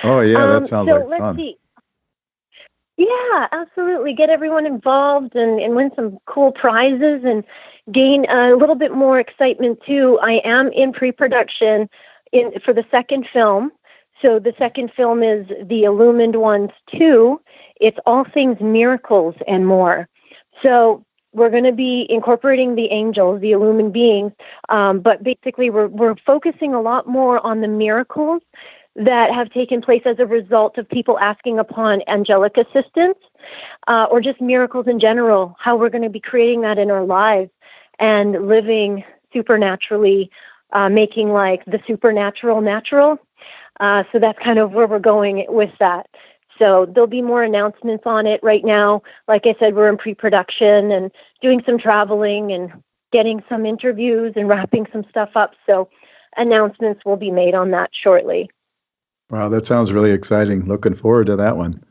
Oh yeah, that sounds like let's fun. See. Yeah, absolutely. Get everyone involved and win some cool prizes and gain a little bit more excitement too. I am in pre-production for the second film. So the second film is The Illumined Ones 2. It's all things miracles and more. So we're going to be incorporating the angels, the illumined beings, but basically we're focusing a lot more on the miracles that have taken place as a result of people asking upon angelic assistance, or just miracles in general, how we're going to be creating that in our lives and living supernaturally, making like the supernatural natural. So that's kind of where we're going with that. So there'll be more announcements on it. Right now, like I said, we're in pre-production and doing some traveling and getting some interviews and wrapping some stuff up. So announcements will be made on that shortly. Wow, that sounds really exciting. Looking forward to that one.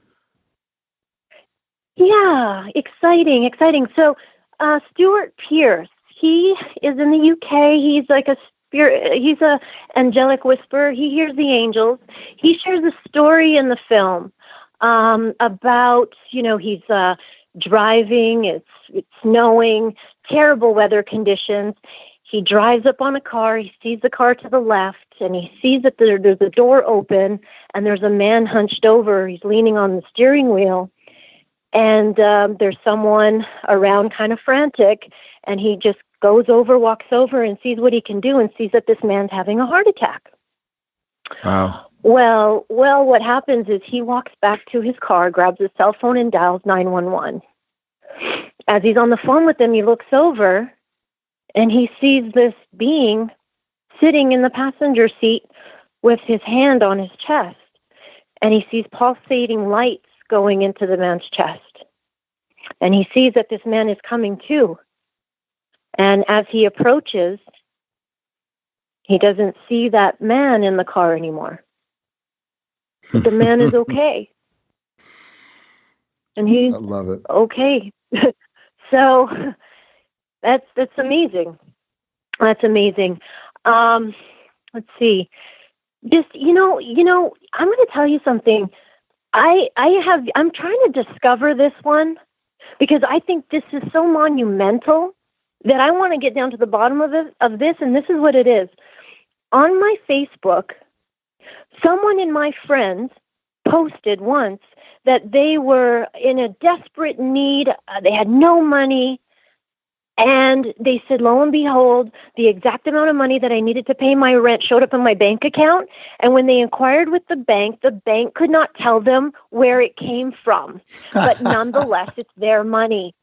Yeah, exciting. So Stuart Pearce, he is in the UK. He's like he's a angelic whisperer. He hears the angels. He shares a story in the film about, he's driving, it's snowing, terrible weather conditions. He drives up on a car. He sees the car to the left, and he sees that there's a door open, and there's a man hunched over. He's leaning on the steering wheel, and there's someone around kind of frantic, and he just walks over and sees what he can do, and sees that this man's having a heart attack. Wow. Well, what happens is he walks back to his car, grabs his cell phone, and dials 911. As he's on the phone with them, he looks over, and he sees this being sitting in the passenger seat with his hand on his chest, and he sees pulsating lights going into the man's chest, and he sees that this man is coming to. And as he approaches, he doesn't see that man in the car anymore. But the man is okay. And he's I love it. okay. So that's amazing. That's amazing. Let's see. Just, I'm going to tell you something. I'm trying to discover this one because I think this is so monumental that I want to get down to the bottom of this, and this is what it is. On my Facebook, someone in my friends posted once that they were in a desperate need. They had no money, and they said, lo and behold, the exact amount of money that I needed to pay my rent showed up in my bank account. And when they inquired with the bank could not tell them where it came from. But nonetheless, it's their money.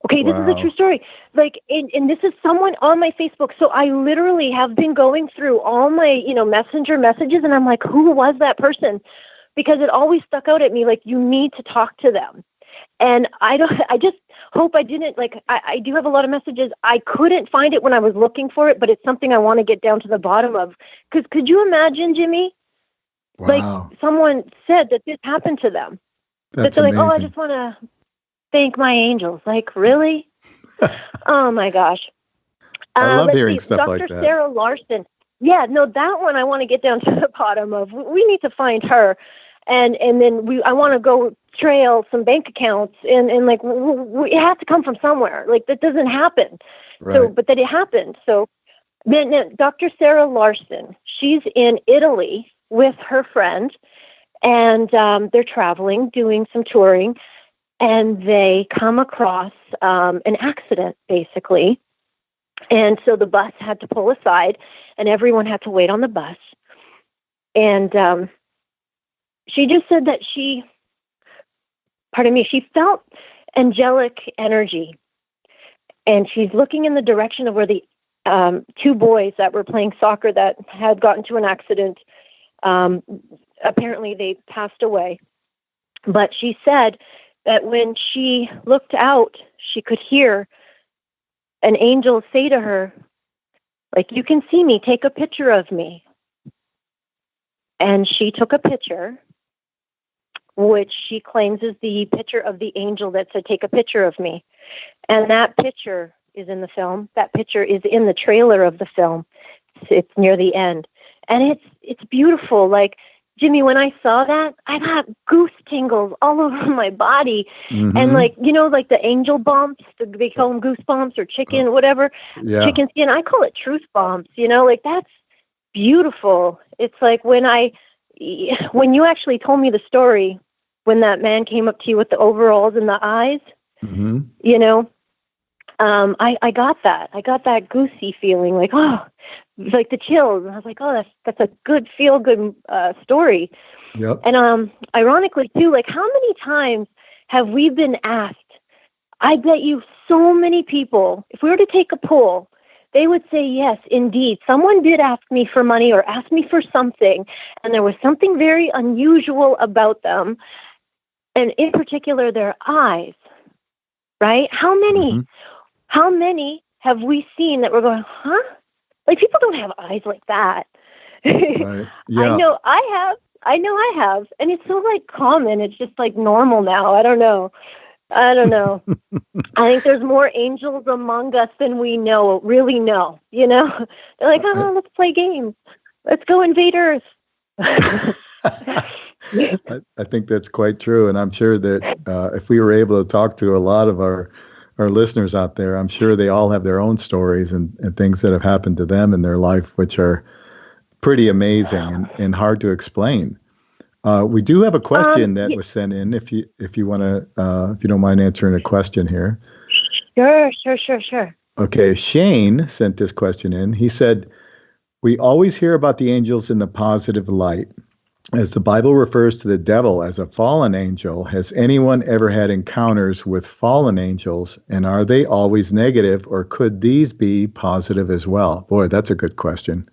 Okay, this is a true story. And this is someone on my Facebook. So I literally have been going through all my, messenger messages, and I'm like, who was that person? Because it always stuck out at me, like, you need to talk to them. And I just hope I didn't, I do have a lot of messages. I couldn't find it when I was looking for it, but it's something I want to get down to the bottom of. Because could you imagine, Jimmy? Wow. Like, someone said that this happened to them. That's they're like, amazing. I just want to thank my angels. Like, really? Oh my gosh. I love hearing stuff Dr. like that. Dr. Sarah Larson. Yeah, no, that one I want to get down to the bottom of. We need to find her. And then I want to go trail some bank accounts and it has to come from somewhere. Like, that doesn't happen. Right. So, but that it happened. So then Dr. Sarah Larson, she's in Italy, with her friend, and they're traveling, doing some touring, and they come across an accident, basically. And so the bus had to pull aside, and everyone had to wait on the bus. And she just said that she felt angelic energy. And she's looking in the direction of where the two boys that were playing soccer that had gotten to an accident, apparently they passed away. But she said that when she looked out, she could hear an angel say to her, like, "You can see me, take a picture of me." And she took a picture, which she claims is the picture of the angel that said, "Take a picture of me." And that picture is in the film. That picture is in the trailer of the film. It's near the end. And it's beautiful. Like, Jimmy, when I saw that, I got goose tingles all over my body. Mm-hmm. And like, you know, like the angel bumps, they call them goosebumps or chicken, whatever, chicken skin. I call it truth bumps, you know, like that's beautiful. It's like when you actually told me the story, when that man came up to you with the overalls and the eyes, mm-hmm. you know, I got that. I got that goosey feeling, like, oh, like the chills. And I was like, oh, that's a good feel-good story. Yep. And ironically, too, like how many times have we been asked? I bet you so many people, if we were to take a poll, they would say, yes, indeed. Someone did ask me for money or ask me for something, and there was something very unusual about them, and in particular, their eyes, right? How many have we seen that we're going, huh? Like, people don't have eyes like that. Right. Yeah. I know I have. And it's so, like, common. It's just, like, normal now. I don't know. I think there's more angels among us than we really know, you know? They're like, oh, let's play games. Let's go invade Earth. I think that's quite true. And I'm sure that if we were able to talk to a lot of our listeners out there, I'm sure they all have their own stories and things that have happened to them in their life, which are pretty amazing and hard to explain. We do have a question that was sent in. If you want to, if you don't mind answering a question here. Sure. Okay, Shane sent this question in. He said, "We always hear about the angels in the positive light. As the Bible refers to the devil as a fallen angel, has anyone ever had encounters with fallen angels, and are they always negative, or could these be positive as well?" Boy, that's a good question.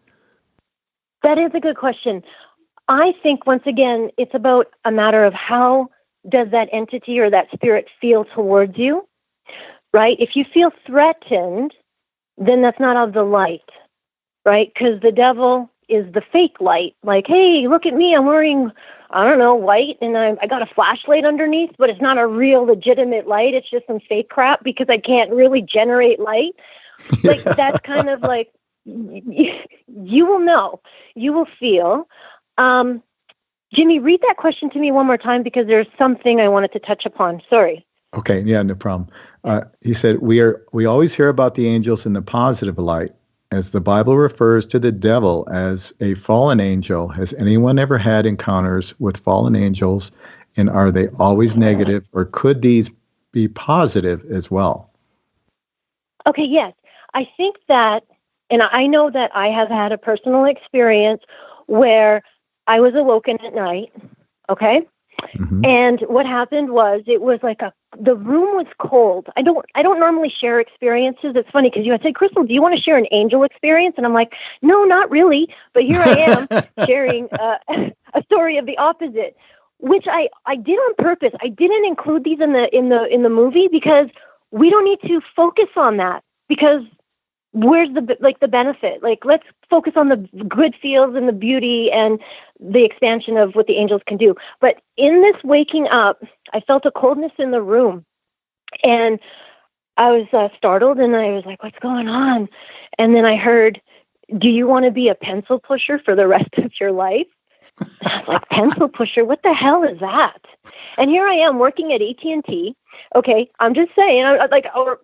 That is a good question. I think, once again, it's about a matter of how does that entity or that spirit feel towards you, right? If you feel threatened, then that's not of the light, right? Because the devil is the fake light. Like, hey, look at me. I'm wearing, I don't know, white, and I got a flashlight underneath, but it's not a real legitimate light. It's just some fake crap because I can't really generate light. Like, that's kind of like, you will know. You will feel. Jimmy, read that question to me one more time because there's something I wanted to touch upon. Sorry. Okay, yeah, no problem. He said, we always hear about the angels in the positive light. As the Bible refers to the devil as a fallen angel, has anyone ever had encounters with fallen angels, and are they always negative, or could these be positive as well? Okay, yes. I think that, and I know that I have had a personal experience where I was awoken at night, okay? Mm-hmm. And what happened was, it was like the room was cold. I don't normally share experiences. It's funny because you had said, "Crystal, do you want to share an angel experience?" And I'm like, no, not really. But here I am sharing a story of the opposite, which I did on purpose. I didn't include these in the movie because we don't need to focus on that, because where's the benefit? Like, let's focus on the good feels and the beauty and the expansion of what the angels can do. But in this waking up, I felt a coldness in the room, and I was startled, and I was like, what's going on? And then I heard, "Do you want to be a pencil pusher for the rest of your life?" And I was like, pencil pusher? What the hell is that? And here I am working at AT&T, Okay, I'm just saying, or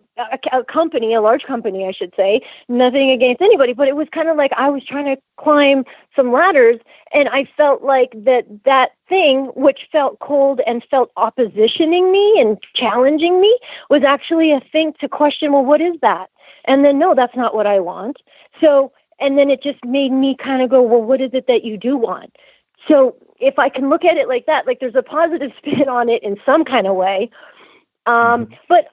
a company, a large company, I should say, nothing against anybody, but it was kind of like I was trying to climb some ladders, and I felt like that thing, which felt cold and felt oppositioning me and challenging me, was actually a thing to question, well, what is that? And then, no, that's not what I want. So, and then it just made me kind of go, well, what is it that you do want? So if I can look at it like that, like there's a positive spin on it in some kind of way. But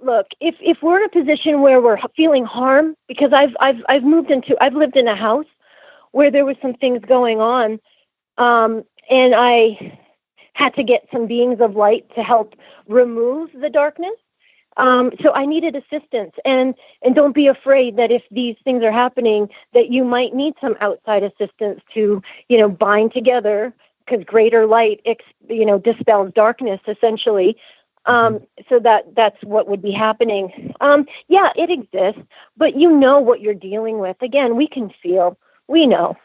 look, if we're in a position where we're feeling harm, because I've lived in a house where there was some things going on, and I had to get some beings of light to help remove the darkness. So I needed assistance, and don't be afraid that if these things are happening, that you might need some outside assistance to, bind together, because greater light, dispels darkness essentially. So that's what would be happening. Yeah, it exists, but you know what you're dealing with. Again, we can feel, we know.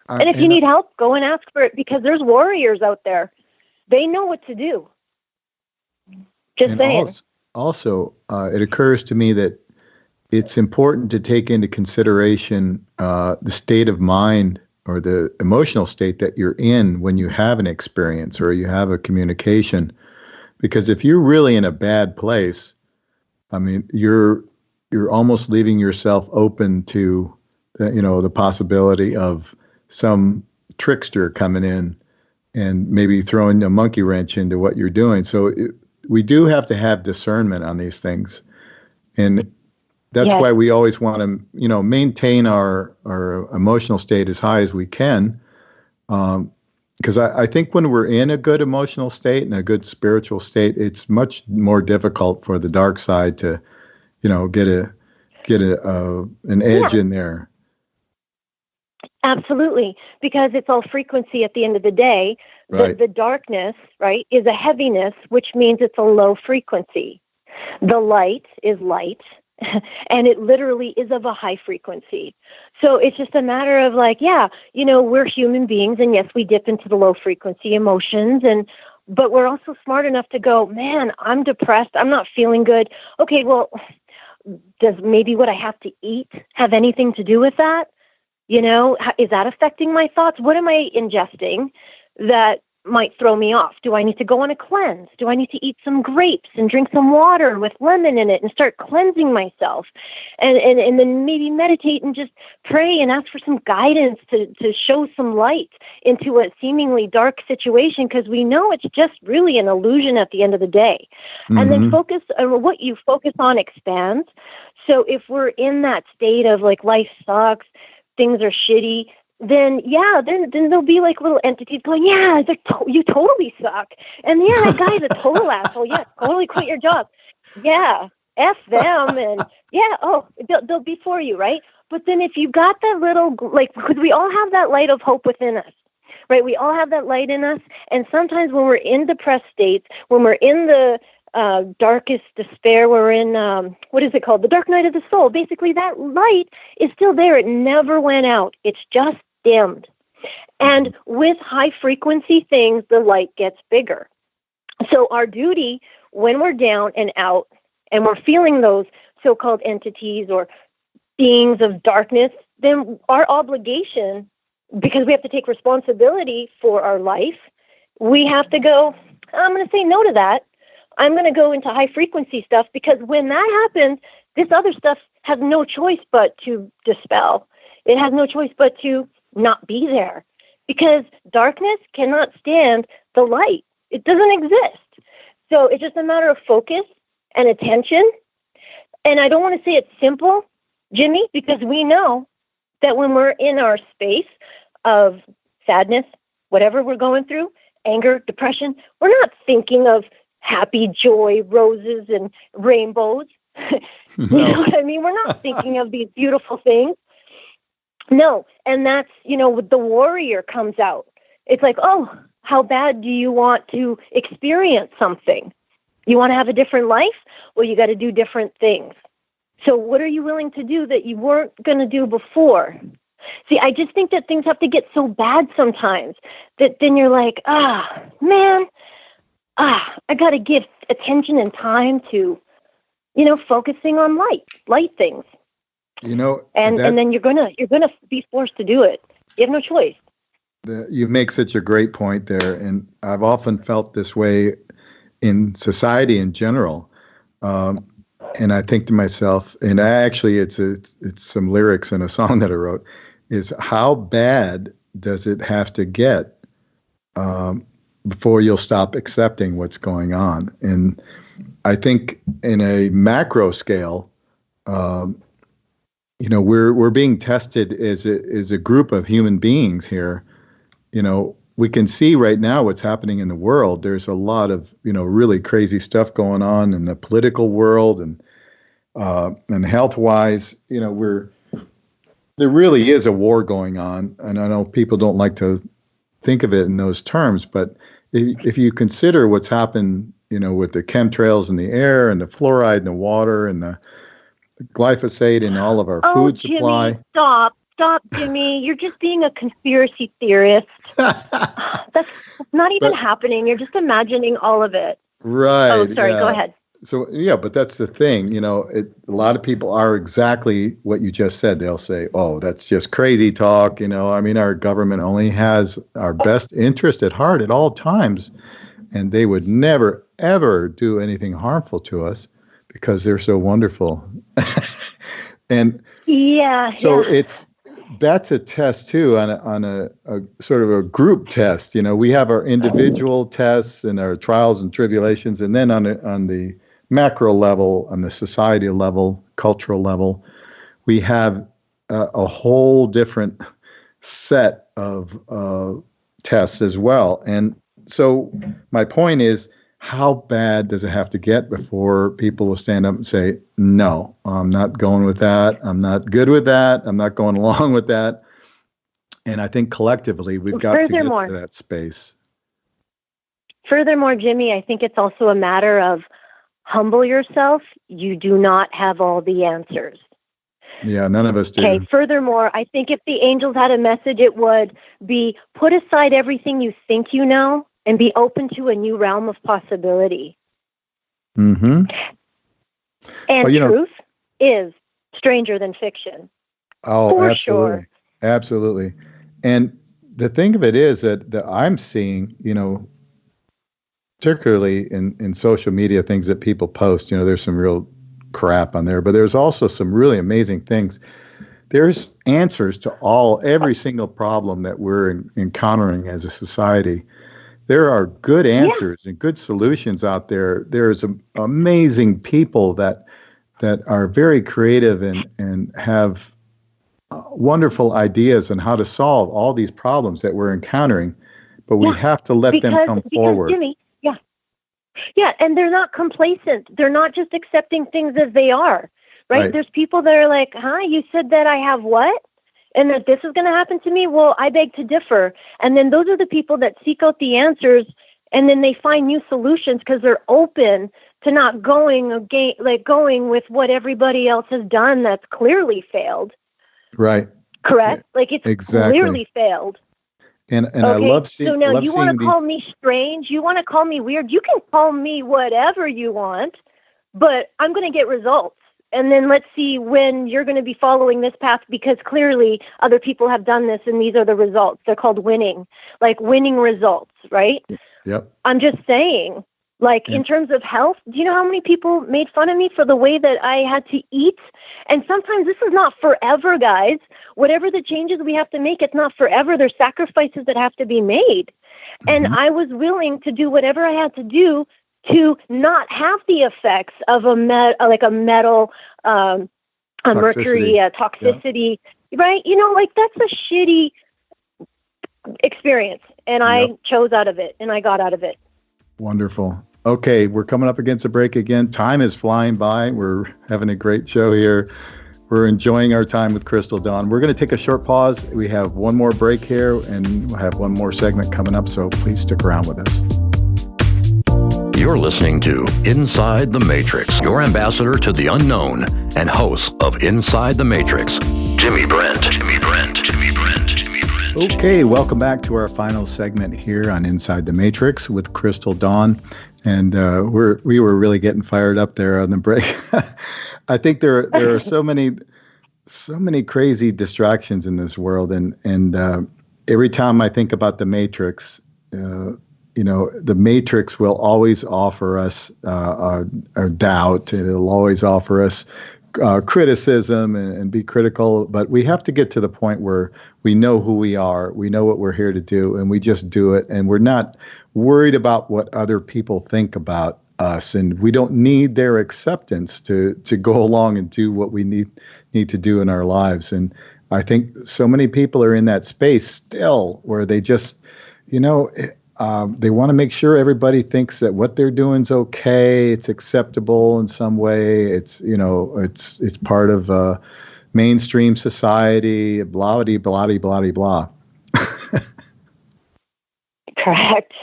And if you need help, go and ask for it, because there's warriors out there. They know what to do. Just saying. Also, it occurs to me that it's important to take into consideration the state of mind or the emotional state that you're in when you have an experience or you have a communication. Because if you're really in a bad place, I mean, you're almost leaving yourself open to the possibility of some trickster coming in and maybe throwing a monkey wrench into what you're doing. So we do have to have discernment on these things. And that's why we always want to, maintain our emotional state as high as we can. Because I think when we're in a good emotional state and a good spiritual state, it's much more difficult for the dark side to, get an edge in there. Absolutely, because it's all frequency at the end of the day. Right. The darkness, right, is a heaviness, which means it's a low frequency. The light is light, and it literally is of a high frequency. So it's just a matter of we're human beings, and yes, we dip into the low frequency emotions, but we're also smart enough to go, man, I'm depressed, I'm not feeling good. Okay, well, does maybe what I have to eat have anything to do with that? Is that affecting my thoughts? What am I ingesting that might throw me off? Do I need to go on a cleanse? Do I need to eat some grapes and drink some water with lemon in it and start cleansing myself? And then maybe meditate and just pray and ask for some guidance to show some light into a seemingly dark situation, because we know it's just really an illusion at the end of the day. Mm-hmm. And then focus on what you focus on expands. So if we're in that state of like life sucks, things are shitty, then there'll be like little entities going, yeah, you totally suck. And yeah, that guy's a total asshole. Yeah, totally quit your job. Yeah, F them. And yeah, they'll be for you, right? But then if you got that little, because we all have that light of hope within us, right? We all have that light in us. And sometimes when we're in depressed states, when we're in the darkest despair, we're in, what is it called? The dark night of the soul. Basically, that light is still there. It never went out. It's just dimmed. And with high frequency things, the light gets bigger. So our duty when we're down and out and we're feeling those so-called entities or beings of darkness, then our obligation, because we have to take responsibility for our life, we have to go, I'm going to say no to that. I'm going to go into high frequency stuff, because when that happens, this other stuff has no choice but to dispel. It has no choice but to not be there, because darkness cannot stand the light. It doesn't exist. So it's just a matter of focus and attention. And I don't want to say it's simple, Jimmy, because we know that when we're in our space of sadness, whatever we're going through, anger, depression, we're not thinking of happy joy, roses, and rainbows. You know what I mean? We're not thinking of these beautiful things. No. And that's, the warrior comes out. It's like, oh, how bad do you want to experience something? You want to have a different life? Well, you got to do different things. So what are you willing to do that you weren't going to do before? See, I just think that things have to get so bad sometimes that then you're like, man, I got to give attention and time to, focusing on light things. And then you're gonna be forced to do it. You have no choice. You make such a great point there, and I've often felt this way in society in general. And I think to myself, and it's some lyrics in a song that I wrote, is how bad does it have to get before you'll stop accepting what's going on? And I think in a macro scale, we're being tested as a group of human beings here. We can see right now what's happening in the world. There's a lot of, really crazy stuff going on in the political world and health-wise. There really is a war going on, and I know people don't like to think of it in those terms, but if you consider what's happened, with the chemtrails in the air and the fluoride in the water and the glyphosate in all of our food supply. Jimmy, stop, Jimmy. You're just being a conspiracy theorist. That's not even happening. You're just imagining all of it. Right. Oh, sorry. Go ahead. So, yeah, but that's the thing. A lot of people are exactly what you just said. They'll say, oh, that's just crazy talk. Our government only has our best interest at heart at all times. And they would never, ever do anything harmful to us because they're so wonderful. And that's a test too on a sort of a group test. We have our individual tests and our trials and tribulations, and then on the macro level, on the society level, cultural level, we have a whole different set of tests as well. And so my point is, how bad does it have to get before people will stand up and say, no, I'm not going with that. I'm not good with that. I'm not going along with that. And I think collectively we've got to get to that space. Furthermore, Jimmy, I think it's also a matter of humble yourself. You do not have all the answers. Yeah, none of us do. Okay, furthermore, I think if the angels had a message, it would be put aside everything you think you know and be open to a new realm of possibility. Mm-hmm. And truth is stranger than fiction. Oh, for absolutely. Sure. Absolutely. And the thing of it is that I'm seeing, particularly in social media, things that people post, there's some real crap on there, but there's also some really amazing things. There's answers to every single problem that we're encountering as a society. There are good answers and good solutions out there. There's amazing people that are very creative and have wonderful ideas on how to solve all these problems that we're encountering, but we have to let them come forward. Jimmy, yeah, and they're not complacent. They're not just accepting things as they are, right? There's people that are like, you said that I have what? And that this is going to happen to me? Well, I beg to differ. And then those are the people that seek out the answers, and then they find new solutions because they're open to not going with what everybody else has done that's clearly failed. Right. Correct? It's clearly failed. And I love seeing. So now you want to call me strange? You want to call me weird? You can call me whatever you want, but I'm going to get results. And then let's see when you're going to be following this path, because clearly other people have done this and these are the results. They're called winning results, right? Yep. I'm just saying, in terms of health, do you know how many people made fun of me for the way that I had to eat? And sometimes this is not forever, guys. Whatever the changes we have to make, it's not forever. There's sacrifices that have to be made. Mm-hmm. And I was willing to do whatever I had to do to not have the effects of a metal, a mercury toxicity, right? That's a shitty experience. And I chose out of it, and I got out of it. Wonderful. Okay, we're coming up against a break again. Time is flying by. We're having a great show here. We're enjoying our time with Crystal Dawne. We're going to take a short pause. We have one more break here, and we'll have one more segment coming up, so please stick around with us. You're listening to Inside the Matrix, your ambassador to the unknown and host of Inside the Matrix, Jimmy Brent. Okay, welcome back to our final segment here on Inside the Matrix with Crystal Dawne. And we were really getting fired up there on the break. I think there are so many crazy distractions in this world, and every time I think about the Matrix, the Matrix will always offer us our doubt, and it'll always offer us criticism and be critical. But we have to get to the point where we know who we are, we know what we're here to do, and we just do it, and we're not worried about what other people think about us, and we don't need their acceptance to go along and do what we need to do in our lives. And I think so many people are in that space still where they just, they want to make sure everybody thinks that what they're doing is okay, it's acceptable in some way, it's part of mainstream society, blah blah blah blah blah. Correct.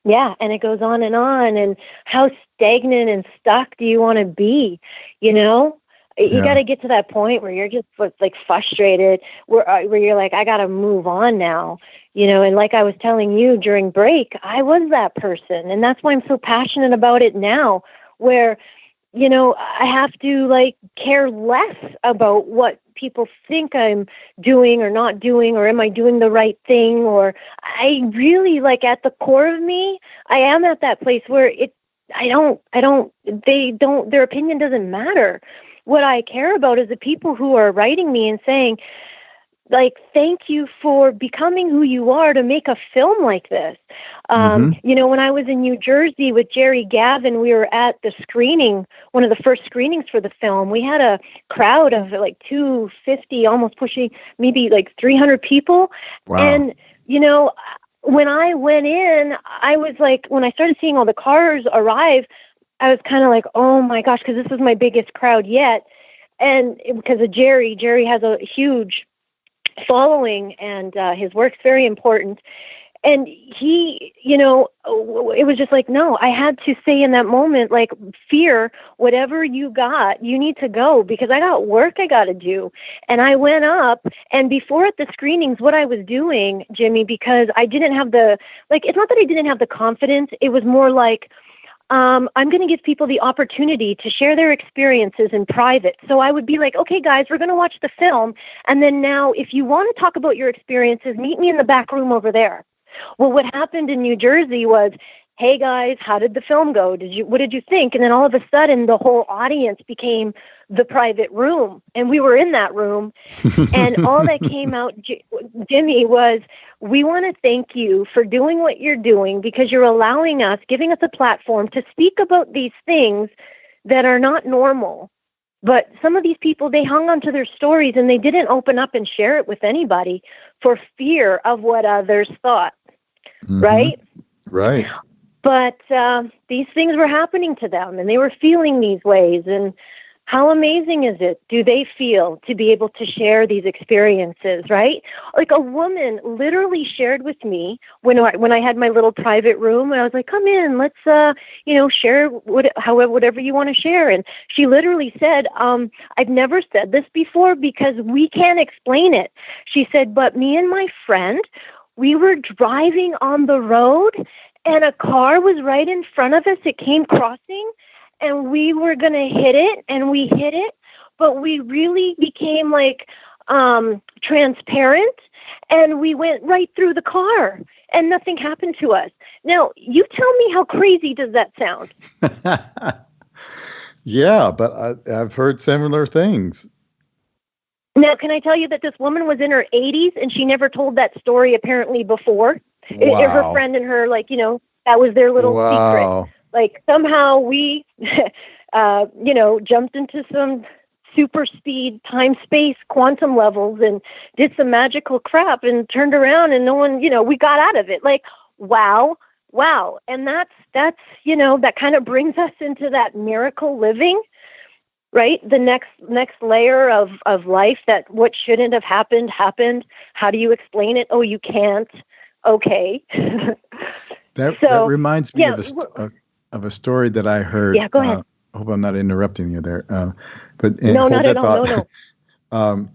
Yeah, and it goes on. And how stagnant and stuck do you want to be? You got to get to that point where you're just like frustrated, where you're like, I got to move on now, and like I was telling you during break, I was that person. And that's why I'm so passionate about it now, where, I have to care less about what people think I'm doing or not doing, or am I doing the right thing? Or I really at the core of me, I am at that place where their opinion doesn't matter. What I care about is the people who are writing me and saying, thank you for becoming who you are to make a film like this. When I was in New Jersey with Jerry Gavin, we were at the screening, one of the first screenings for the film. We had a crowd of 250, almost pushing maybe 300 people. Wow. And, when I went in, I was when I started seeing all the cars arrive, I was kind of like, oh my gosh, because this was my biggest crowd yet. And because of Jerry has a huge following, and his work's very important. And he, it was just no, I had to say in that moment, fear, whatever you got, you need to go, because I got work I got to do. And I went up, and before at the screenings, what I was doing, Jimmy, because I didn't have it's not that I didn't have the confidence. It was more I'm going to give people the opportunity to share their experiences in private. So I would be okay, guys, we're going to watch the film. And then now, if you want to talk about your experiences, meet me in the back room over there. Well, what happened in New Jersey was, hey guys, how did the film go? What did you think? And then all of a sudden the whole audience became the private room, and we were in that room. And all that came out, Jimmy, was, we want to thank you for doing what you're doing, because you're allowing us, giving us a platform to speak about these things that are not normal. But some of these people, they hung onto their stories and they didn't open up and share it with anybody for fear of what others thought. Mm-hmm. Right? Right. But these things were happening to them, and they were feeling these ways. And how amazing is it, do they feel, to be able to share these experiences, right? A woman literally shared with me when I had my little private room, and I was like, come in, let's, share whatever you want to share. And she literally said, I've never said this before because we can't explain it. She said, but me and my friend, we were driving on the road, and a car was right in front of us. It came crossing, and we were going to hit it, and we hit it, but we really became transparent, and we went right through the car, and nothing happened to us. Now, you tell me, how crazy does that sound? Yeah, but I've heard similar things. Now, can I tell you that this woman was in her 80s, and she never told that story apparently before? Wow. Her friend and her, that was their little secret. Somehow we, jumped into some super speed, time, space, quantum levels, and did some magical crap, and turned around, and no one, we got out of it. Wow. And that's, that kind of brings us into that miracle living, right? The next layer of life, that what shouldn't have happened. How do you explain it? Oh, you can't. Okay. That reminds me of a story that I heard. Yeah, go ahead. I hope I'm not interrupting you there. But no, not at all. No.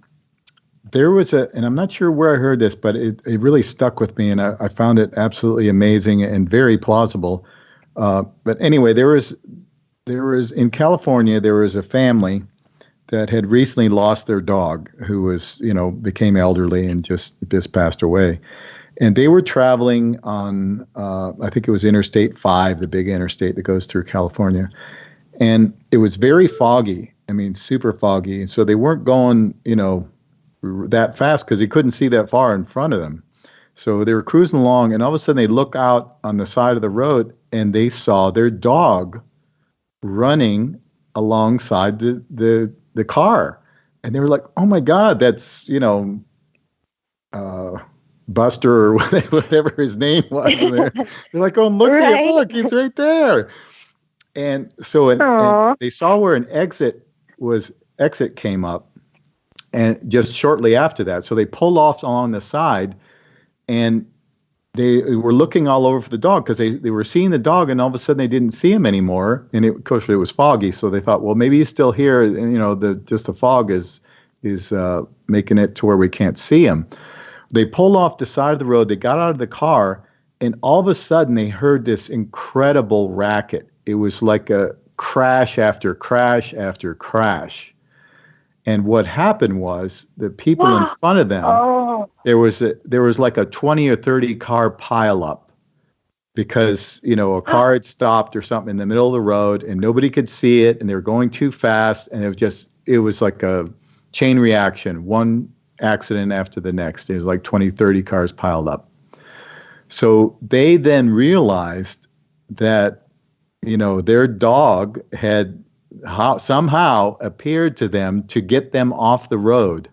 there was and I'm not sure where I heard this, but it really stuck with me, and I found it absolutely amazing and very plausible. But anyway, there was in California, there was a family that had recently lost their dog, who was, became elderly and just passed away. And they were traveling on, I think it was Interstate 5, the big interstate that goes through California. And it was very foggy. I mean, super foggy. So they weren't going, that fast because they couldn't see that far in front of them. So they were cruising along, and all of a sudden they look out on the side of the road and they saw their dog running alongside the car. And they were like, oh my God, that's, Buster or whatever his name was. And they're like, oh, look, he's right there. And so and they saw where an exit came up, and just shortly after that. So they pulled off along the side, and they were looking all over for the dog because they were seeing the dog, and all of a sudden they didn't see him anymore. And of course it was foggy, so they thought, well, maybe he's still here. And the fog is making it to where we can't see him. They pulled off the side of the road. They got out of the car, and all of a sudden they heard this incredible racket. It was like a crash after crash after crash. And what happened was the people in front of them, there was like a 20 or 30 car pileup because, a car had stopped or something in the middle of the road and nobody could see it, and they were going too fast. And it was like a chain reaction, one accident after the next. It was like 20, 30 cars piled up. So they then realized that, their dog had somehow appeared to them to get them off the road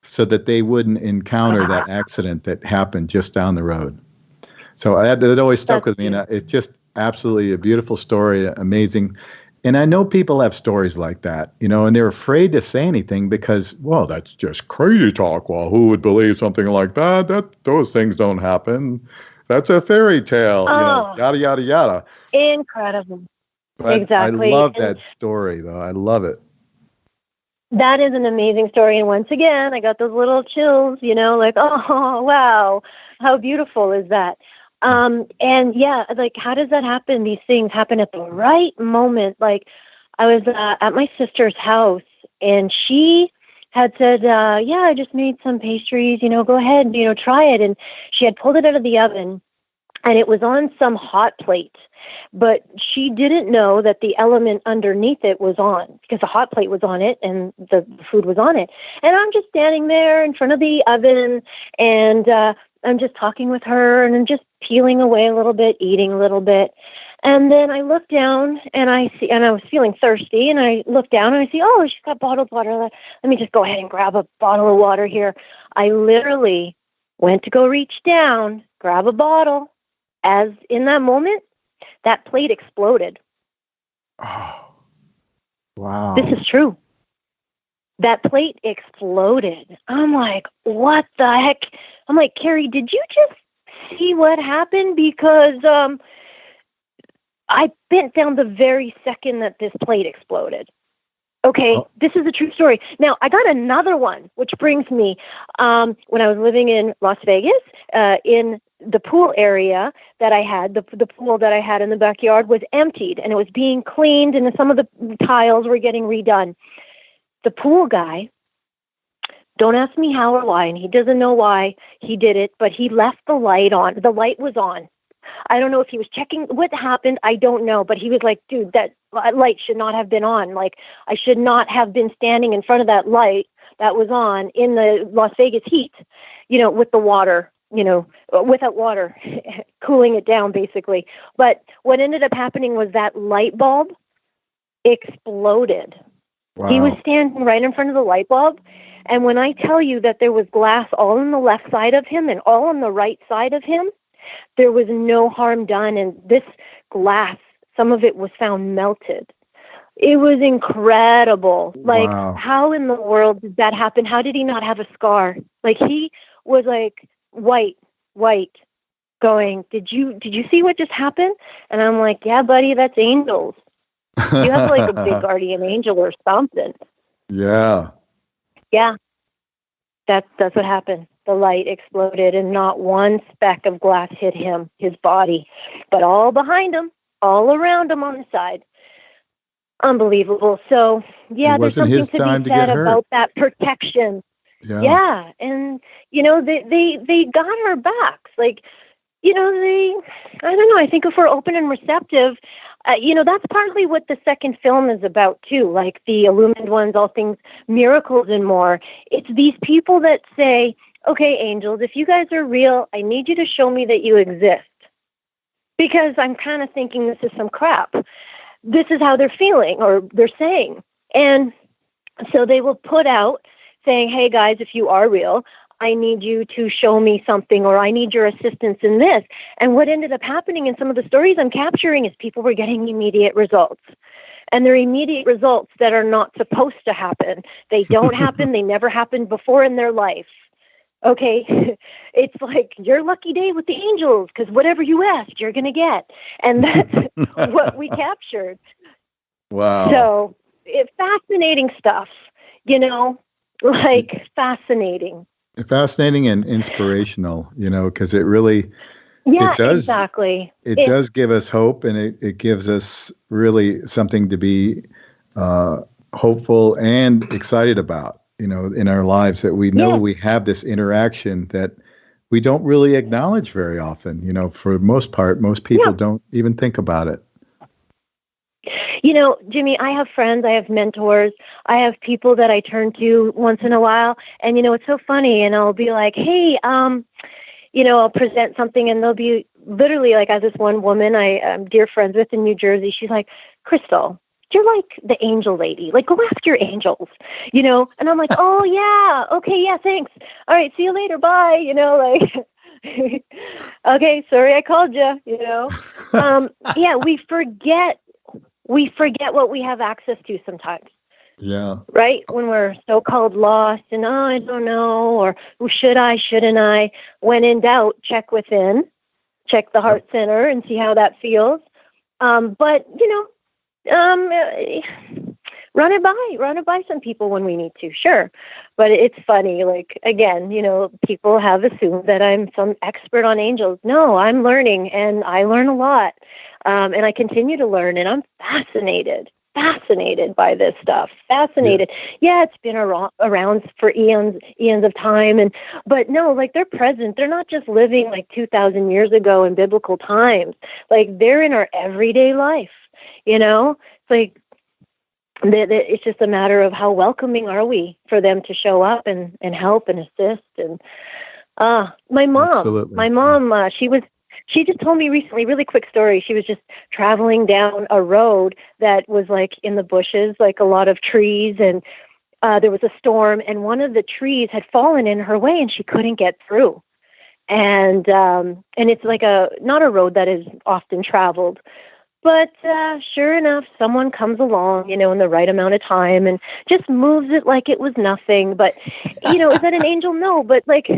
so that they wouldn't encounter that accident that happened just down the road. So that always stuck with me. And it's just absolutely a beautiful story, amazing. And I know people have stories like that, and they're afraid to say anything because, well, that's just crazy talk. Well, who would believe something like that? Those things don't happen. That's a fairy tale, yada, yada, yada. Incredible. But exactly. I love that story, though. I love it. That is an amazing story. And once again, I got those little chills, like, oh, wow, how beautiful is that? And yeah, like, how does that happen? These things happen at the right moment. Like, I was at my sister's house, and she had said, yeah, I just made some pastries, go ahead, try it. And she had pulled it out of the oven, and it was on some hot plate. But she didn't know that the element underneath it was on, because the hot plate was on it and the food was on it. And I'm just standing there in front of the oven, and I'm just talking with her, and I'm just peeling away a little bit, eating a little bit. And then I look down, and I see, and I was feeling thirsty, and I look down and I see, oh, she's got bottled water. Let me just go ahead and grab a bottle of water here. I literally went to go reach down, grab a bottle. As in that moment, that plate exploded. Oh, wow. This is true. That plate exploded. I'm like, what the heck? I'm like, Carrie, did you just see what happened? Because I bent down the very second that this plate exploded. Okay, This is a true story. Now, I got another one, which brings me, when I was living in Las Vegas, in the pool area that I had, the pool that I had in the backyard was emptied, and it was being cleaned, and some of the tiles were getting redone. The pool guy, don't ask me how or why, and he doesn't know why he did it, but he left the light on. The light was on. I don't know if he was checking what happened. I don't know, but he was like, dude, that light should not have been on. Like, I should not have been standing in front of that light that was on in the Las Vegas heat, with the water, without water, cooling it down basically. But what ended up happening was that light bulb exploded. Wow. He was standing right in front of the light bulb. And when I tell you that there was glass all on the left side of him and all on the right side of him, there was no harm done. And this glass, some of it was found melted. It was incredible. Like, wow. How in the world did that happen? How did he not have a scar? Like, he was like white, going, did you see what just happened? And I'm like, yeah, buddy, that's angels. You have like a big guardian angel or something. Yeah. Yeah. That's what happened. The light exploded, and not one speck of glass hit him, his body, but all behind him, all around him on the side. Unbelievable. So, yeah, It there's wasn't something his to time be to get said hurt. about that protection. Yeah. Yeah, and they got our backs. Like, I don't know. I think if we're open and receptive, that's partly what the second film is about too. Like the illumined ones, all things miracles and more. It's these people that say, "Okay, angels, if you guys are real, I need you to show me that you exist," because I'm kind of thinking this is some crap. This is how they're feeling or they're saying, and so they will put out saying, "Hey guys, if you are real, I need you to show me something, or I need your assistance in this." And what ended up happening in some of the stories I'm capturing is people were getting immediate results. And they're immediate results that are not supposed to happen. They don't happen. They never happened before in their life. Okay, it's like your lucky day with the angels, because whatever you asked, you're going to get. And that's what we captured. Wow. So fascinating stuff, fascinating. Fascinating and inspirational, because it really, Yeah, it does, exactly. it does give us hope, and it gives us really something to be hopeful and excited about, in our lives, that we know we have this interaction that we don't really acknowledge very often. For the most part, most people don't even think about it. Jimmy, I have friends, I have mentors, I have people that I turn to once in a while. And, it's so funny. And I'll be like, hey, I'll present something, and they'll be literally like, as this one woman I'm dear friends with in New Jersey, she's like, "Crystal, you're like the angel lady. Like, go after your angels, And I'm like, "Oh, yeah. Okay. Yeah. Thanks. All right. See you later. Bye." Okay. Sorry I called you, Yeah, we forget what we have access to sometimes. Yeah. Right? When we're so-called lost and, I don't know, or should I, shouldn't I? When in doubt, check within, check the heart center and see how that feels. But, run it by some people when we need to, sure. But it's funny, like, again, people have assumed that I'm some expert on angels. No, I'm learning, and I learn a lot. And I continue to learn, and I'm fascinated by this stuff. Fascinated. Yeah, it's been around for eons of time. But no, like, they're present. They're not just living like 2,000 years ago in biblical times. Like, they're in our everyday life, It's like, it's just a matter of how welcoming are we for them to show up and help and assist. And my mom, she just told me recently, really quick story. She was just traveling down a road that was like in the bushes, like a lot of trees, and there was a storm, and one of the trees had fallen in her way, and she couldn't get through. And it's like not a road that is often traveled. But sure enough, someone comes along, in the right amount of time and just moves it like it was nothing. But, is that an angel? No. But, like,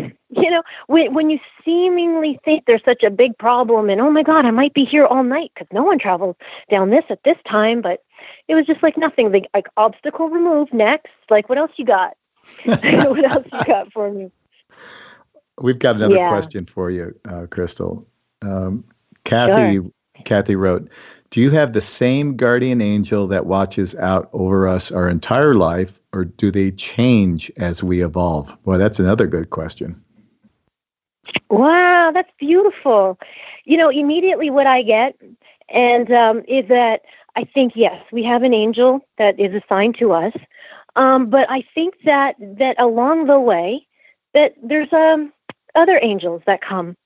when you seemingly think there's such a big problem and, oh, my God, I might be here all night because no one travels down this at this time. But it was just like nothing, like obstacle removed. Next. Like, what else you got? What else you got for me? We've got another question for you, Crystal. Kathy wrote, "Do you have the same guardian angel that watches out over us our entire life, or do they change as we evolve?" Boy, that's another good question. Wow, that's beautiful. Immediately what I get and is that I think, yes, we have an angel that is assigned to us. But I think that along the way that there's other angels that come,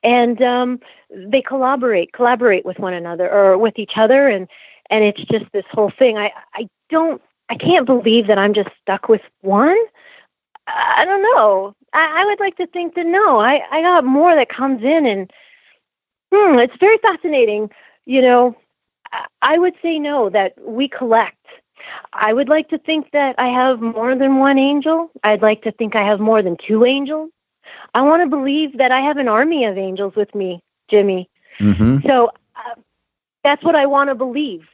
and they collaborate with one another or with each other, and it's just this whole thing. I can't believe that I'm just stuck with one. I don't know. I would like to think that no, I got more that comes in, and it's very fascinating. I would say no, that we collect. I would like to think that I have more than one angel. I'd like to think I have more than two angels. I want to believe that I have an army of angels with me, Jimmy. Mm-hmm. So that's what I want to believe.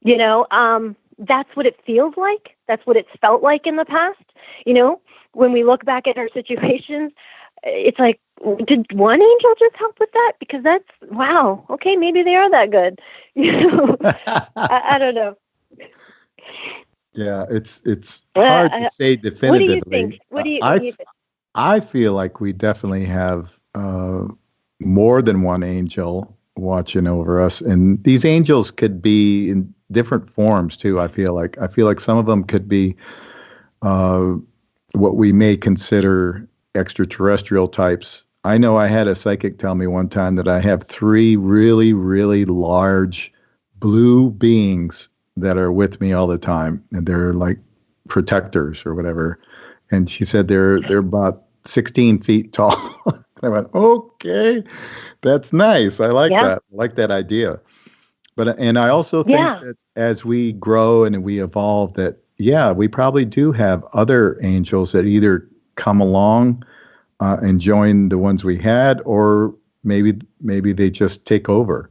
That's what it feels like. That's what it's felt like in the past. when we look back at our situations, it's like, did one angel just help with that? Because that's, wow, okay, maybe they are that good. I don't know. Yeah, it's hard to say definitively. What do you think? What do you think? I feel like we definitely have more than one angel watching over us, and these angels could be in different forms too. I feel like some of them could be what we may consider extraterrestrial types. I know I had a psychic tell me one time that I have 3 really, really large blue beings that are with me all the time, and they're like protectors or whatever. And she said they're about 16 feet tall. I went, okay, that's nice. I like that. I like that idea. And I also think that as we grow and we evolve, that we probably do have other angels that either come along and join the ones we had, or maybe they just take over.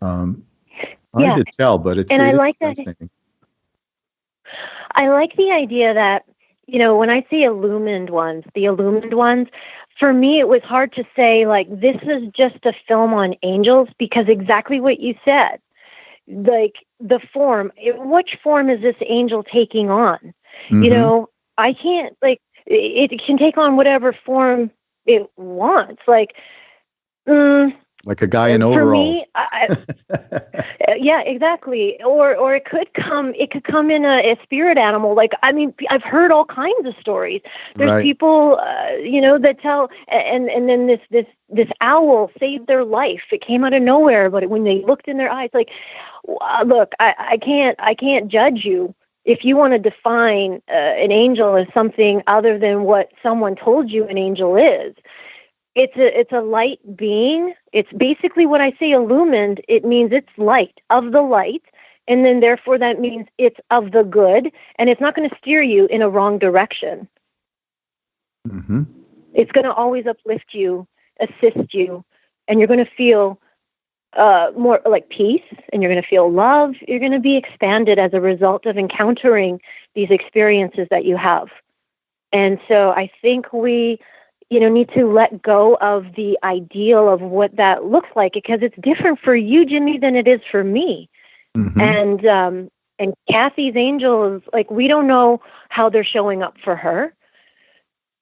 Hard to tell, but it's fascinating. I like the idea that, when I see the illumined ones, for me, it was hard to say, like, this is just a film on angels, because exactly what you said, like the form, which form is this angel taking on? Mm-hmm. I can't, like, it can take on whatever form it wants. Like a guy in overalls. For me, yeah, exactly. Or it could come in a spirit animal. Like, I mean, I've heard all kinds of stories. There's people, that tell, and then this owl saved their life. It came out of nowhere, but when they looked in their eyes, like, look, I can't judge you. If you want to define an angel as something other than what someone told you an angel is, it's a light being. It's basically, when I say illumined, it means it's light, of the light, and then therefore that means it's of the good, and it's not going to steer you in a wrong direction. Mm-hmm. It's going to always uplift you, assist you, and you're going to feel more like peace, and you're going to feel love. You're going to be expanded as a result of encountering these experiences that you have. And so I think we need to let go of the ideal of what that looks like, because it's different for you, Jimmy, than it is for me. Mm-hmm. And Kathy's angels, like, we don't know how they're showing up for her.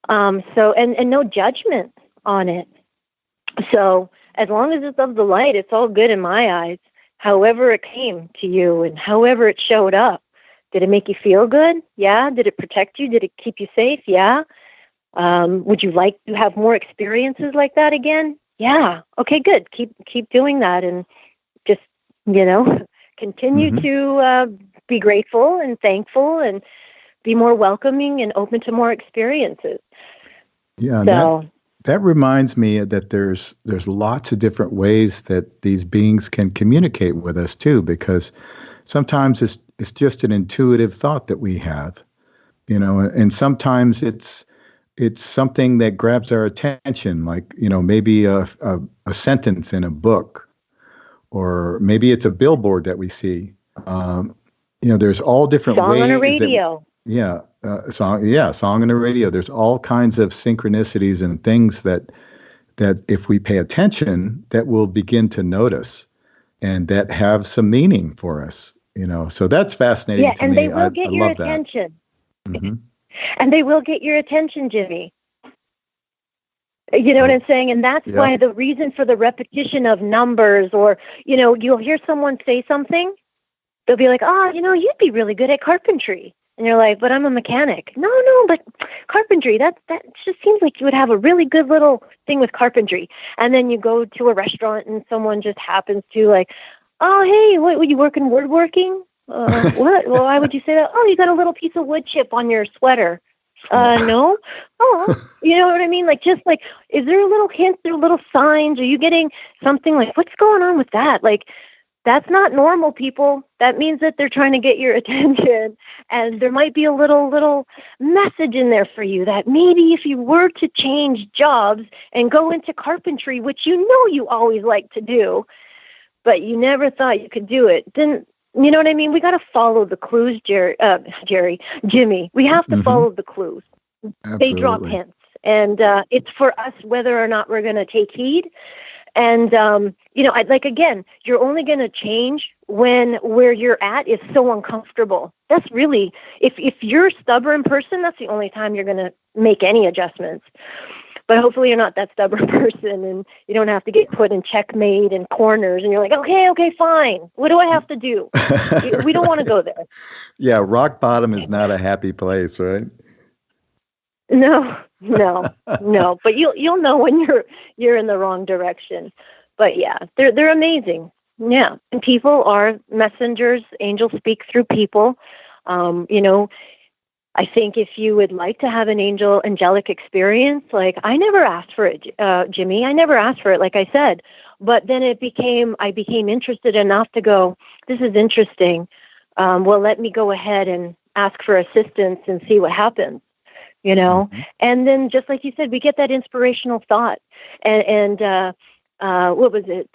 So no judgment on it. So as long as it's of the light, it's all good in my eyes. However it came to you and however it showed up. Did it make you feel good? Yeah. Did it protect you? Did it keep you safe? Yeah. Would you like to have more experiences like that again? Yeah. Okay, good. Keep doing that, and just, continue to be grateful and thankful and be more welcoming and open to more experiences. Yeah. So that reminds me that there's lots of different ways that these beings can communicate with us too, because sometimes it's just an intuitive thought that we have, and sometimes it's something that grabs our attention, like, maybe a sentence in a book, or maybe it's a billboard that we see. There's all different ways. Song on a radio. Song on the radio. There's all kinds of synchronicities and things that if we pay attention, that we'll begin to notice, and that have some meaning for us. So that's fascinating to me. Yeah, and they will get your attention. Mm-hmm. And they will get your attention, Jimmy. You know what I'm saying? And that's why the reason for the repetition of numbers, or, you'll hear someone say something. They'll be like, you'd be really good at carpentry. And you're like, but I'm a mechanic. No, but carpentry, that just seems like you would have a really good little thing with carpentry. And then you go to a restaurant and someone just happens to, like, oh, hey, what, were you working woodworking? What? Well, why would you say that? Oh, you got a little piece of wood chip on your sweater. No? Oh, you know what I mean? Like, just like, is there a little hint, there are little signs? Are you getting something like, what's going on with that? Like, that's not normal, people. That means that they're trying to get your attention. And there might be a little message in there for you that maybe if you were to change jobs and go into carpentry, which you always like to do, but you never thought you could do it, then, you know what I mean? We got to follow the clues, Jimmy. We have to follow the clues. They drop Absolutely. hints. And it's for us whether or not we're going to take heed. And, again, you're only going to change when where you're at is so uncomfortable. That's really, if you're a stubborn person, that's the only time you're going to make any adjustments. But hopefully you're not that stubborn person and you don't have to get put in checkmate and corners and you're like, okay, fine. What do I have to do? We don't want to go there. Yeah, rock bottom is not a happy place, right? No. But you'll know when you're in the wrong direction. But yeah, they're amazing. Yeah, and people are messengers. Angels speak through people. I think if you would like to have an angelic experience, like I never asked for it, Jimmy. I never asked for it, like I said. But then I became interested enough to go, this is interesting. Well, let me go ahead and ask for assistance and see what happens. Mm-hmm. And then just like you said, we get that inspirational thought. And what was it?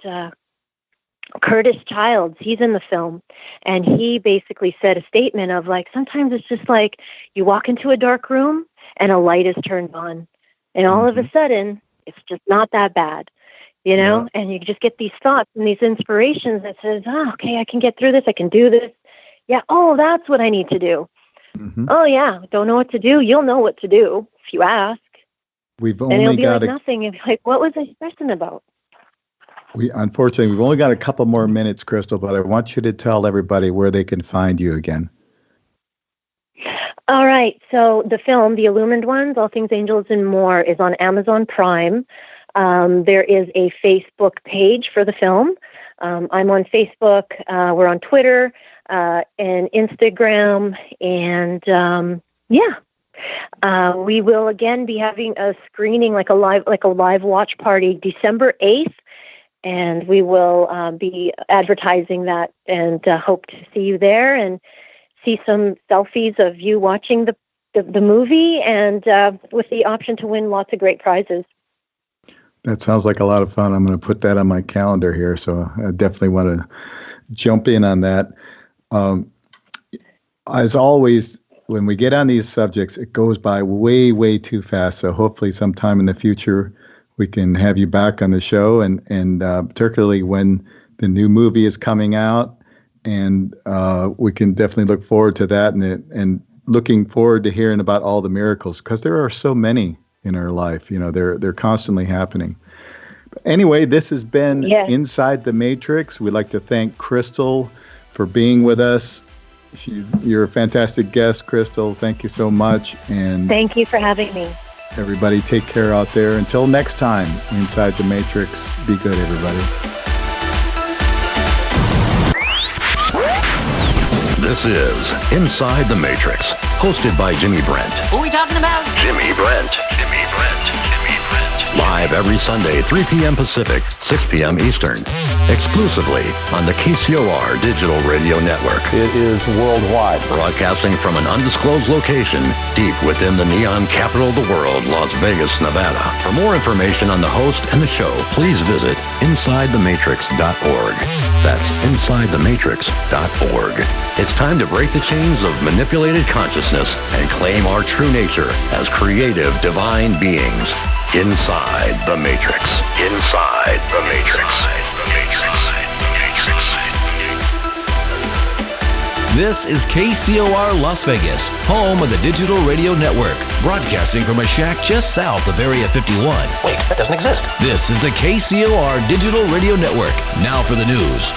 Curtis Childs, he's in the film, and he basically said a statement of like, sometimes it's just like you walk into a dark room and a light is turned on, and all of a sudden it's just not that bad, Yeah. and you just get these thoughts and these inspirations that says, oh, okay, I can get through this. I can do this. Yeah. Oh, that's what I need to do. Mm-hmm. Oh yeah. Don't know what to do. You'll know what to do if you ask. We've And it'll only be got like nothing. It'll be like, what was I stressing about? Unfortunately, we've only got a couple more minutes, Crystal, but I want you to tell everybody where they can find you again. All right. So the film, The Illumined Ones, All Things Angels and More, is on Amazon Prime. There is a Facebook page for the film. I'm on Facebook. We're on Twitter and Instagram. And we will again be having a screening, like a live watch party, December 8th. And we will be advertising that and hope to see you there and see some selfies of you watching the movie and with the option to win lots of great prizes. That sounds like a lot of fun. I'm going to put that on my calendar here, so I definitely want to jump in on that. As always, when we get on these subjects, it goes by way, way too fast. So hopefully sometime in the future, we can have you back on the show, and particularly when the new movie is coming out, and we can definitely look forward to that, and looking forward to hearing about all the miracles, because there are so many in our life. They're constantly happening. But anyway, this has been Inside the Matrix. We'd like to thank Crystal for being with us. You're a fantastic guest, Crystal. Thank you so much. And thank you for having me. Everybody take care out there. Until next time, Inside the Matrix, be good, everybody. This is Inside the Matrix, hosted by Jimmy Brent. Who are we talking about? Jimmy Brent. Live every Sunday, 3 p.m. Pacific, 6 p.m. Eastern. Exclusively on the KCOR Digital Radio Network. It is worldwide. Broadcasting from an undisclosed location deep within the neon capital of the world, Las Vegas, Nevada. For more information on the host and the show, please visit InsideTheMatrix.org. That's InsideTheMatrix.org. It's time to break the chains of manipulated consciousness and claim our true nature as creative divine beings. Inside the Matrix. Inside the Matrix. This is KCOR Las Vegas, home of the Digital Radio Network, broadcasting from a shack just south of Area 51. Wait, that doesn't exist. This is the KCOR Digital Radio Network. Now for the news.